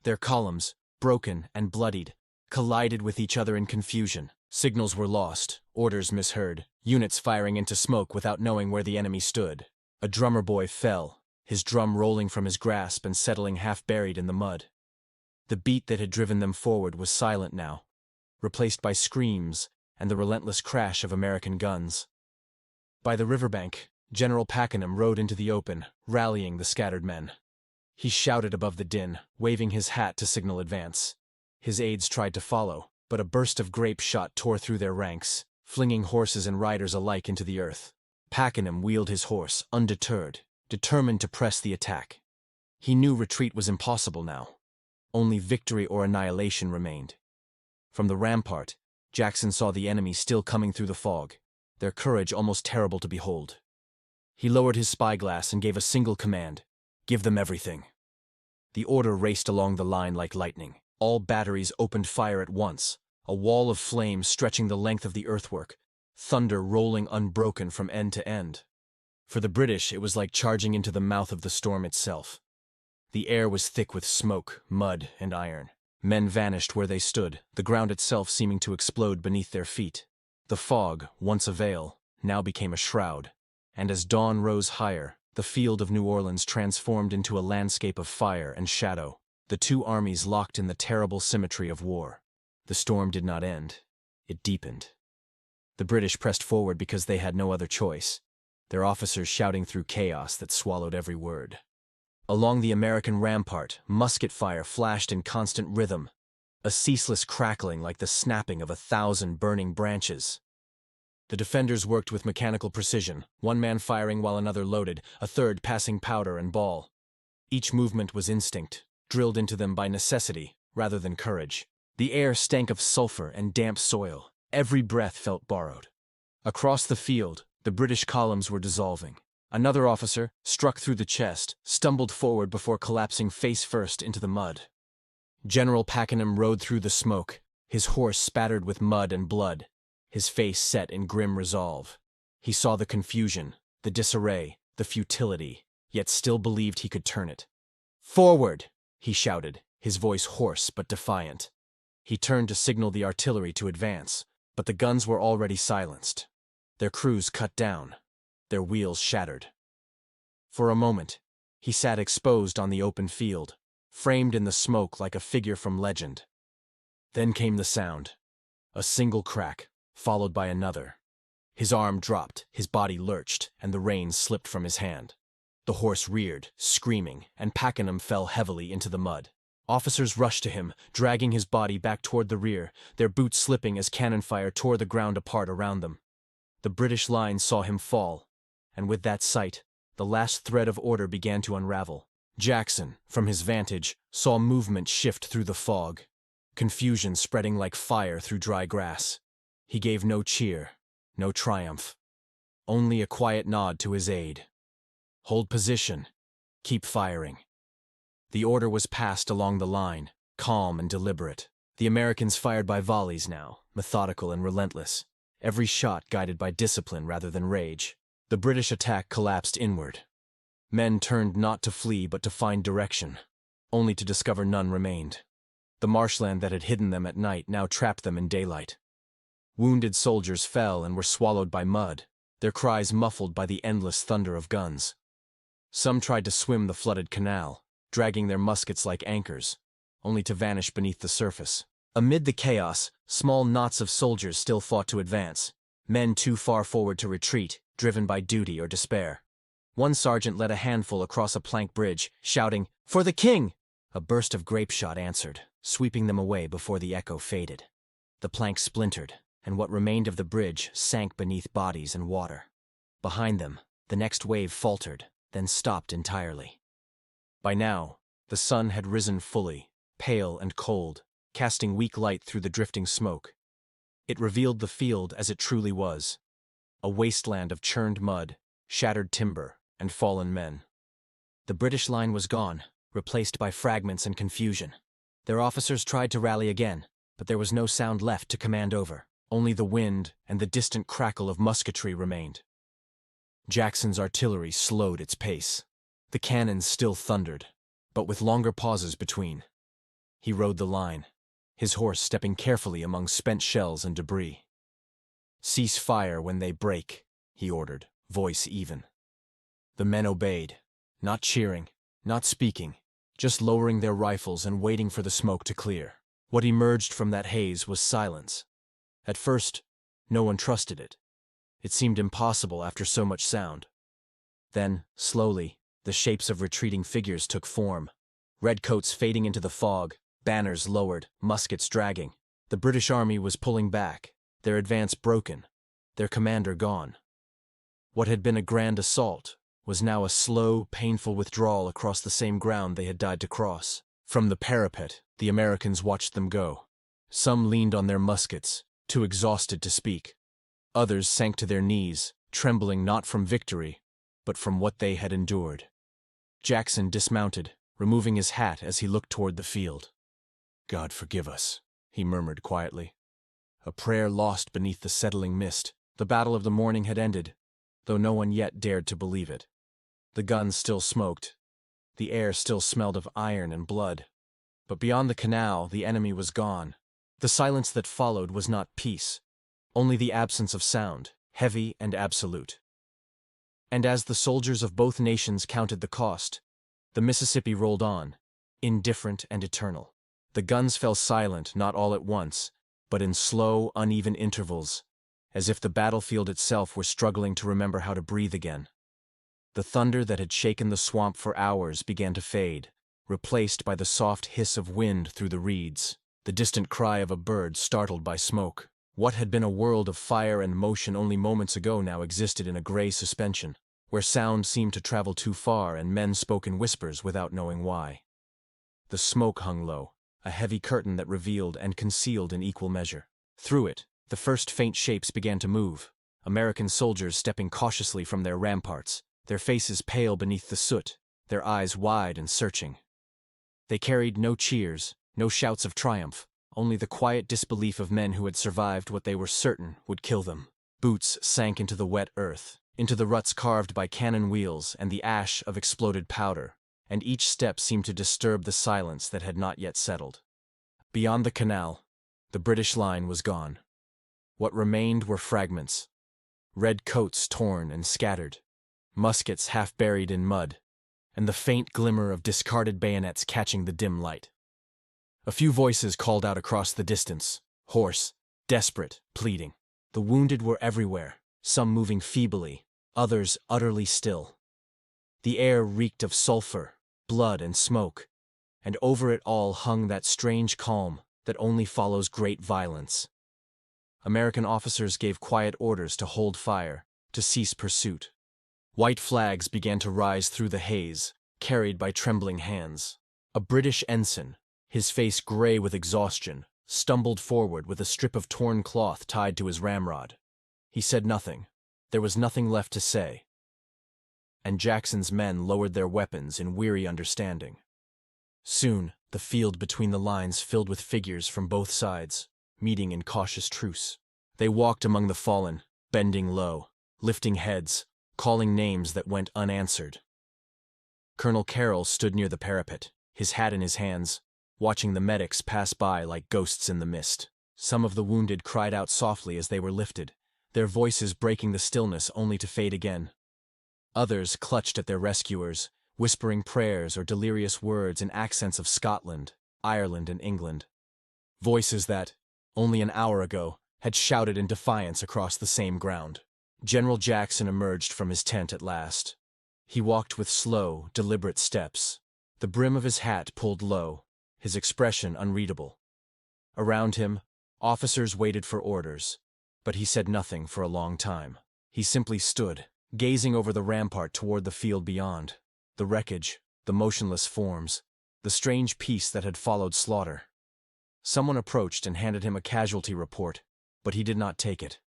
Their columns, broken and bloodied, collided with each other in confusion. Signals were lost, orders misheard, units firing into smoke without knowing where the enemy stood. A drummer boy fell, his drum rolling from his grasp and settling half-buried in the mud. The beat that had driven them forward was silent now, replaced by screams and the relentless crash of American guns. By the riverbank, General Pakenham rode into the open, rallying the scattered men. He shouted above the din, waving his hat to signal advance. His aides tried to follow, but a burst of grape shot tore through their ranks, flinging horses and riders alike into the earth. Pakenham wheeled his horse, undeterred, determined to press the attack. He knew retreat was impossible now. Only victory or annihilation remained. From the rampart, Jackson saw the enemy still coming through the fog, their courage almost terrible to behold. He lowered his spyglass and gave a single command: "Give them everything." The order raced along the line like lightning. All batteries opened fire at once, a wall of flame stretching the length of the earthwork, thunder rolling unbroken from end to end. For the British, it was like charging into the mouth of the storm itself. The air was thick with smoke, mud, and iron. Men vanished where they stood, the ground itself seeming to explode beneath their feet. The fog, once a veil, now became a shroud, and as dawn rose higher, the field of New Orleans transformed into a landscape of fire and shadow, the two armies locked in the terrible symmetry of war. The storm did not end. It deepened. The British pressed forward because they had no other choice, their officers shouting through chaos that swallowed every word. Along the American rampart, musket fire flashed in constant rhythm, a ceaseless crackling like the snapping of 1,000 burning branches. The defenders worked with mechanical precision, one man firing while another loaded, a third passing powder and ball. Each movement was instinct, drilled into them by necessity rather than courage. The air stank of sulfur and damp soil. Every breath felt borrowed. Across the field, the British columns were dissolving. Another officer, struck through the chest, stumbled forward before collapsing face first into the mud. General Pakenham rode through the smoke, his horse spattered with mud and blood, his face set in grim resolve. He saw the confusion, the disarray, the futility, yet still believed he could turn it. "Forward!" he shouted, his voice hoarse but defiant. He turned to signal the artillery to advance, but the guns were already silenced, their crews cut down, their wheels shattered. For a moment, he sat exposed on the open field, framed in the smoke like a figure from legend. Then came the sound, a single crack, followed by another. His arm dropped, his body lurched, and the reins slipped from his hand. The horse reared, screaming, and Pakenham fell heavily into the mud. Officers rushed to him, dragging his body back toward the rear, their boots slipping as cannon fire tore the ground apart around them. The British line saw him fall, and with that sight, the last thread of order began to unravel. Jackson, from his vantage, saw movement shift through the fog, confusion spreading like fire through dry grass. He gave no cheer, no triumph. only a quiet nod to his aide. Hold position. Keep firing. The order was passed along the line, calm and deliberate. The Americans fired by volleys now, methodical and relentless, every shot guided by discipline rather than rage. The British attack collapsed inward. Men turned not to flee but to find direction, only to discover none remained. The marshland that had hidden them at night now trapped them in daylight. Wounded soldiers fell and were swallowed by mud, their cries muffled by the endless thunder of guns. Some tried to swim the flooded canal, dragging their muskets like anchors, only to vanish beneath the surface. Amid the chaos, small knots of soldiers still fought to advance, men too far forward to retreat, driven by duty or despair. One sergeant led a handful across a plank bridge, shouting, "For the king!" A burst of grape shot answered, sweeping them away before the echo faded. The plank splintered, and what remained of the bridge sank beneath bodies and water. Behind them, the next wave faltered, then stopped entirely. By now, the sun had risen fully, pale and cold, casting weak light through the drifting smoke. It revealed the field as it truly was, a wasteland of churned mud, shattered timber, and fallen men. The British line was gone, replaced by fragments and confusion. Their officers tried to rally again, but there was no sound left to command over. Only the wind and the distant crackle of musketry remained. Jackson's artillery slowed its pace. The cannons still thundered, but with longer pauses between. He rode the line, his horse stepping carefully among spent shells and debris. "Cease fire when they break," he ordered, voice even. The men obeyed, not cheering, not speaking, just lowering their rifles and waiting for the smoke to clear. What emerged from that haze was silence. At first, no one trusted it. It seemed impossible after so much sound. Then, slowly, the shapes of retreating figures took form. Redcoats fading into the fog, banners lowered, muskets dragging. The British army was pulling back, their advance broken, their commander gone. What had been a grand assault was now a slow, painful withdrawal across the same ground they had died to cross. From the parapet, the Americans watched them go. Some leaned on their muskets, too exhausted to speak. Others sank to their knees, trembling not from victory, but from what they had endured. Jackson dismounted, removing his hat as he looked toward the field. "God forgive us," he murmured quietly. A prayer lost beneath the settling mist. The battle of the morning had ended, though no one yet dared to believe it. The guns still smoked. The air still smelled of iron and blood. But beyond the canal, the enemy was gone. The silence that followed was not peace, only the absence of sound, heavy and absolute. And as the soldiers of both nations counted the cost, the Mississippi rolled on, indifferent and eternal. The guns fell silent not all at once, but in slow, uneven intervals, as if the battlefield itself were struggling to remember how to breathe again. The thunder that had shaken the swamp for hours began to fade, replaced by the soft hiss of wind through the reeds, the distant cry of a bird startled by smoke. What had been a world of fire and motion only moments ago now existed in a gray suspension, where sound seemed to travel too far and men spoke in whispers without knowing why. The smoke hung low, a heavy curtain that revealed and concealed in equal measure. Through it, the first faint shapes began to move, American soldiers stepping cautiously from their ramparts, their faces pale beneath the soot, their eyes wide and searching. They carried no cheers, no shouts of triumph, only the quiet disbelief of men who had survived what they were certain would kill them. Boots sank into the wet earth, into the ruts carved by cannon wheels and the ash of exploded powder, and each step seemed to disturb the silence that had not yet settled. Beyond the canal, the British line was gone. What remained were fragments. Red coats torn and scattered, muskets half buried in mud, and the faint glimmer of discarded bayonets catching the dim light. A few voices called out across the distance, hoarse, desperate, pleading. The wounded were everywhere, some moving feebly, others utterly still. The air reeked of sulfur, blood, and smoke, and over it all hung that strange calm that only follows great violence. American officers gave quiet orders to hold fire, to cease pursuit. White flags began to rise through the haze, carried by trembling hands. A British ensign, his face gray with exhaustion, stumbled forward with a strip of torn cloth tied to his ramrod. He said nothing, There was nothing left to say, and Jackson's men lowered their weapons in weary understanding. Soon, the field between the lines filled with figures from both sides, meeting in cautious truce. They walked among the fallen, bending low, lifting heads, calling names that went unanswered. Colonel Carroll stood near the parapet, his hat in his hands, watching the medics pass by like ghosts in the mist. Some of the wounded cried out softly as they were lifted, their voices breaking the stillness only to fade again. Others clutched at their rescuers, whispering prayers or delirious words in accents of Scotland, Ireland, and England. Voices that, only an hour ago, had shouted in defiance across the same ground. General Jackson emerged from his tent at last. He walked with slow, deliberate steps, the brim of his hat pulled low, his expression unreadable. Around him, officers waited for orders, but he said nothing for a long time. He simply stood, gazing over the rampart toward the field beyond, the wreckage, the motionless forms, the strange peace that had followed slaughter. Someone approached and handed him a casualty report, but he did not take it.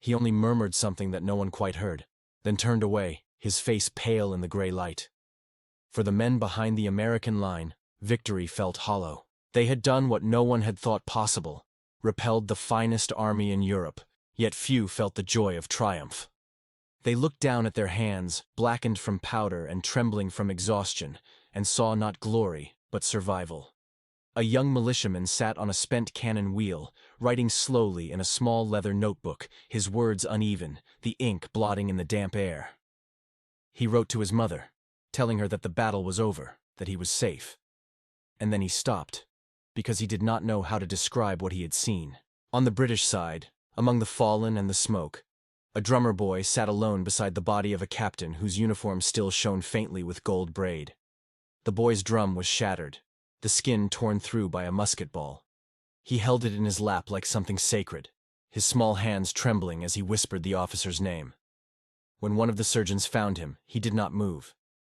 He only murmured something that no one quite heard, then turned away, his face pale in the gray light. For the men behind the American line, victory felt hollow. They had done what no one had thought possible, repelled the finest army in Europe, yet few felt the joy of triumph. They looked down at their hands, blackened from powder and trembling from exhaustion, and saw not glory, but survival. A young militiaman sat on a spent cannon wheel, writing slowly in a small leather notebook, his words uneven, the ink blotting in the damp air. He wrote to his mother, telling her that the battle was over, that he was safe. And then he stopped, because he did not know how to describe what he had seen. On the British side, among the fallen and the smoke, a drummer boy sat alone beside the body of a captain whose uniform still shone faintly with gold braid. The boy's drum was shattered, the skin torn through by a musket ball. He held it in his lap like something sacred, his small hands trembling as he whispered the officer's name. When one of the surgeons found him, he did not move.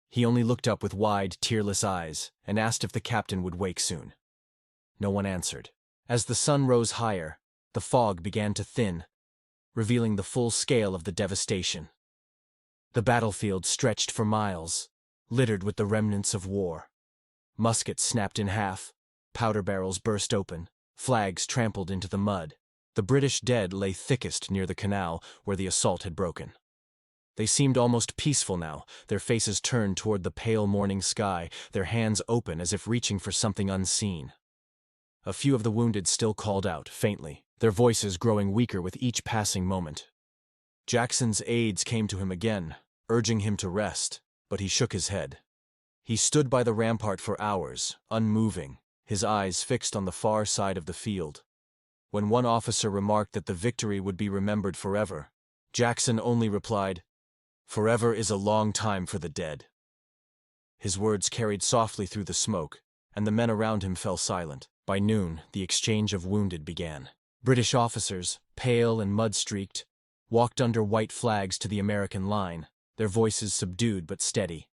He only looked up with wide, tearless eyes and asked if the captain would wake soon. No one answered. As the sun rose higher, the fog began to thin, revealing the full scale of the devastation. The battlefield stretched for miles, littered with the remnants of war. Muskets snapped in half, powder barrels burst open, flags trampled into the mud. The British dead lay thickest near the canal where the assault had broken. They seemed almost peaceful now, their faces turned toward the pale morning sky, their hands open as if reaching for something unseen. A few of the wounded still called out, faintly, their voices growing weaker with each passing moment. Jackson's aides came to him again, urging him to rest, but he shook his head. He stood by the rampart for hours, unmoving, his eyes fixed on the far side of the field. When one officer remarked that the victory would be remembered forever, Jackson only replied, "Forever is a long time for the dead." His words carried softly through the smoke, and the men around him fell silent. By noon, the exchange of wounded began. British officers, pale and mud-streaked, walked under white flags to the American line, their voices subdued but steady.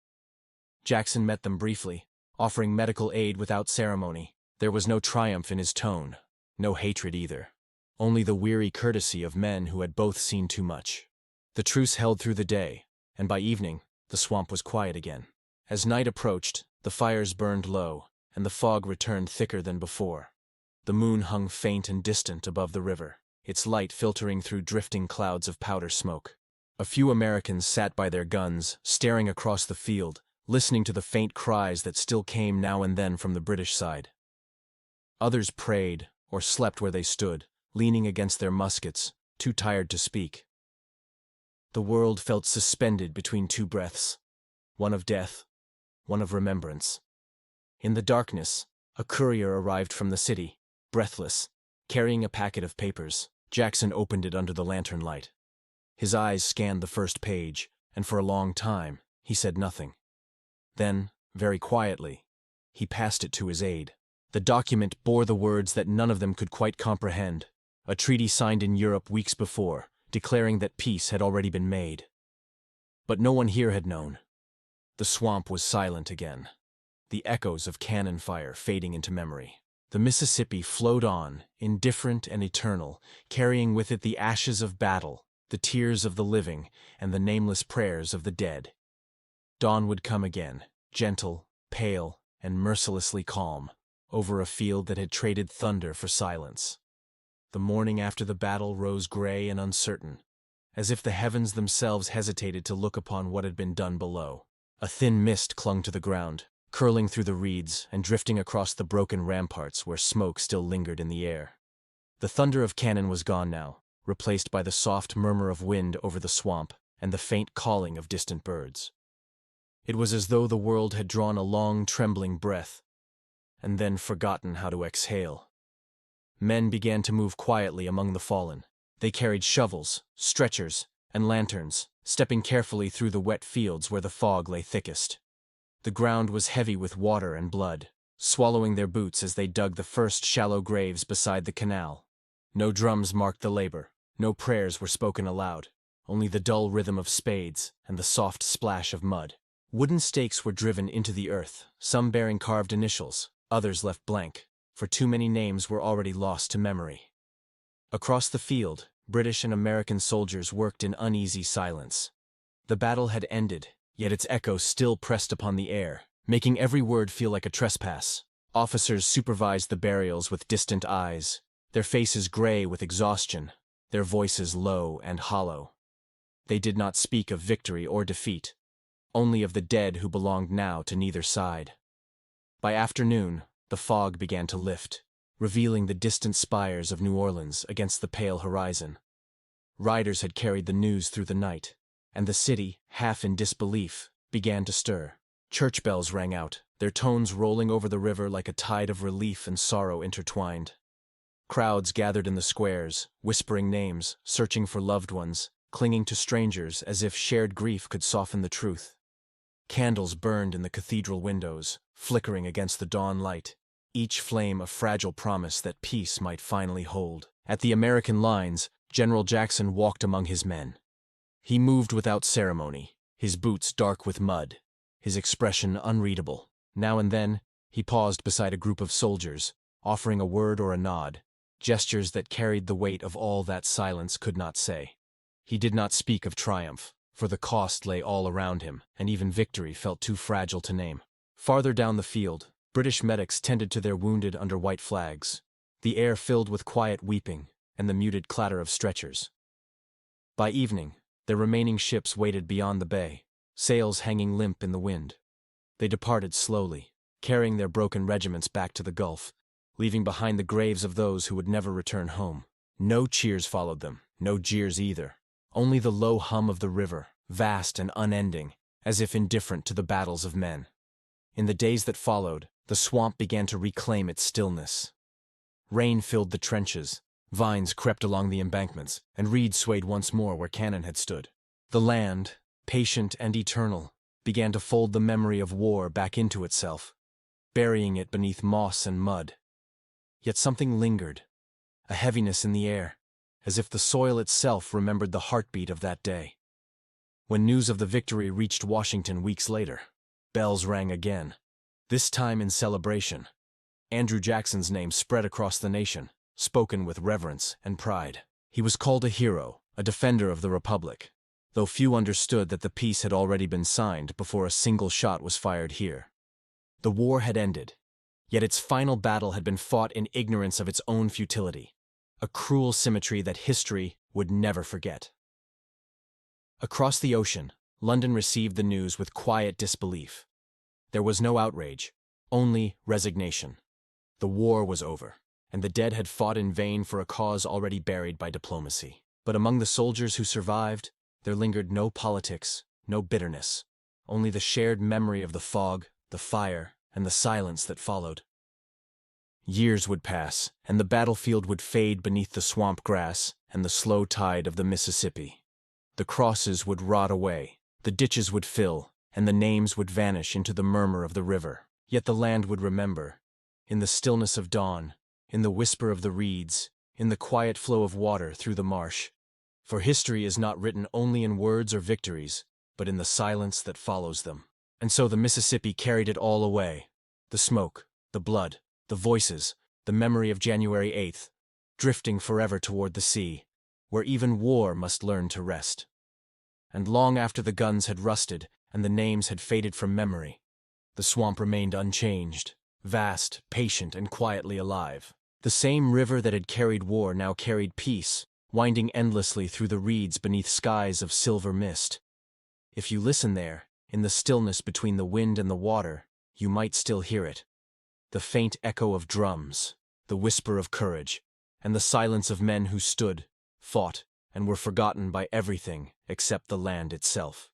Jackson met them briefly, offering medical aid without ceremony. There was no triumph in his tone, no hatred either, only the weary courtesy of men who had both seen too much. The truce held through the day, and by evening, the swamp was quiet again. As night approached, the fires burned low, and the fog returned thicker than before. The moon hung faint and distant above the river, its light filtering through drifting clouds of powder smoke. A few Americans sat by their guns, staring across the field, listening to the faint cries that still came now and then from the British side. Others prayed, or slept where they stood, leaning against their muskets, too tired to speak. The world felt suspended between two breaths, one of death, one of remembrance. In the darkness, a courier arrived from the city, breathless, carrying a packet of papers. Jackson opened it under the lantern light. His eyes scanned the first page, and for a long time, he said nothing. Then, very quietly, he passed it to his aide. The document bore the words that none of them could quite comprehend, a treaty signed in Europe weeks before, declaring that peace had already been made. But no one here had known. The swamp was silent again, the echoes of cannon fire fading into memory. The Mississippi flowed on, indifferent and eternal, carrying with it the ashes of battle, the tears of the living and the nameless prayers of the dead. Dawn would come again, gentle, pale, and mercilessly calm, over a field that had traded thunder for silence. The morning after the battle rose gray and uncertain, as if the heavens themselves hesitated to look upon what had been done below. A thin mist clung to the ground, curling through the reeds and drifting across the broken ramparts where smoke still lingered in the air. The thunder of cannon was gone now, replaced by the soft murmur of wind over the swamp and the faint calling of distant birds. It was as though the world had drawn a long, trembling breath, and then forgotten how to exhale. Men began to move quietly among the fallen. They carried shovels, stretchers, and lanterns, stepping carefully through the wet fields where the fog lay thickest. The ground was heavy with water and blood, swallowing their boots as they dug the first shallow graves beside the canal. No drums marked the labor, no prayers were spoken aloud, only the dull rhythm of spades and the soft splash of mud. Wooden stakes were driven into the earth, some bearing carved initials, others left blank, for too many names were already lost to memory. Across the field, British and American soldiers worked in uneasy silence. The battle had ended, yet its echo still pressed upon the air, making every word feel like a trespass. Officers supervised the burials with distant eyes, their faces gray with exhaustion, their voices low and hollow. They did not speak of victory or defeat, only of the dead who belonged now to neither side. By afternoon, the fog began to lift, revealing the distant spires of New Orleans against the pale horizon. Riders had carried the news through the night, and the city, half in disbelief, began to stir. Church bells rang out, their tones rolling over the river like a tide of relief and sorrow intertwined. Crowds gathered in the squares, whispering names, searching for loved ones, clinging to strangers as if shared grief could soften the truth. Candles burned in the cathedral windows, flickering against the dawn light, each flame a fragile promise that peace might finally hold. At the American lines, General Jackson walked among his men. He moved without ceremony, his boots dark with mud, his expression unreadable. Now and then, he paused beside a group of soldiers, offering a word or a nod, gestures that carried the weight of all that silence could not say. He did not speak of triumph, for the cost lay all around him, and even victory felt too fragile to name. Farther down the field, British medics tended to their wounded under white flags, the air filled with quiet weeping and the muted clatter of stretchers. By evening, their remaining ships waited beyond the bay, sails hanging limp in the wind. They departed slowly, carrying their broken regiments back to the Gulf, leaving behind the graves of those who would never return home. No cheers followed them, no jeers either. Only the low hum of the river, vast and unending, as if indifferent to the battles of men. In the days that followed, the swamp began to reclaim its stillness. Rain filled the trenches, vines crept along the embankments, and reeds swayed once more where cannon had stood. The land, patient and eternal, began to fold the memory of war back into itself, burying it beneath moss and mud. Yet something lingered, a heaviness in the air, as if the soil itself remembered the heartbeat of that day. When news of the victory reached Washington weeks later, bells rang again, this time in celebration. Andrew Jackson's name spread across the nation, spoken with reverence and pride. He was called a hero, a defender of the Republic, though few understood that the peace had already been signed before a single shot was fired here. The war had ended, yet its final battle had been fought in ignorance of its own futility, a cruel symmetry that history would never forget. Across the ocean, London received the news with quiet disbelief. There was no outrage, only resignation. The war was over, and the dead had fought in vain for a cause already buried by diplomacy. But among the soldiers who survived, there lingered no politics, no bitterness, only the shared memory of the fog, the fire, and the silence that followed. Years would pass, and the battlefield would fade beneath the swamp grass and the slow tide of the Mississippi. The crosses would rot away, the ditches would fill, and the names would vanish into the murmur of the river. Yet the land would remember, in the stillness of dawn, in the whisper of the reeds, in the quiet flow of water through the marsh. For history is not written only in words or victories, but in the silence that follows them. And so the Mississippi carried it all away, the smoke, the blood, the voices, the memory of January 8th, drifting forever toward the sea, where even war must learn to rest. And long after the guns had rusted and the names had faded from memory, the swamp remained unchanged, vast, patient, and quietly alive. The same river that had carried war now carried peace, winding endlessly through the reeds beneath skies of silver mist. If you listen there, in the stillness between the wind and the water, you might still hear it. The faint echo of drums, the whisper of courage, and the silence of men who stood, fought, and were forgotten by everything except the land itself.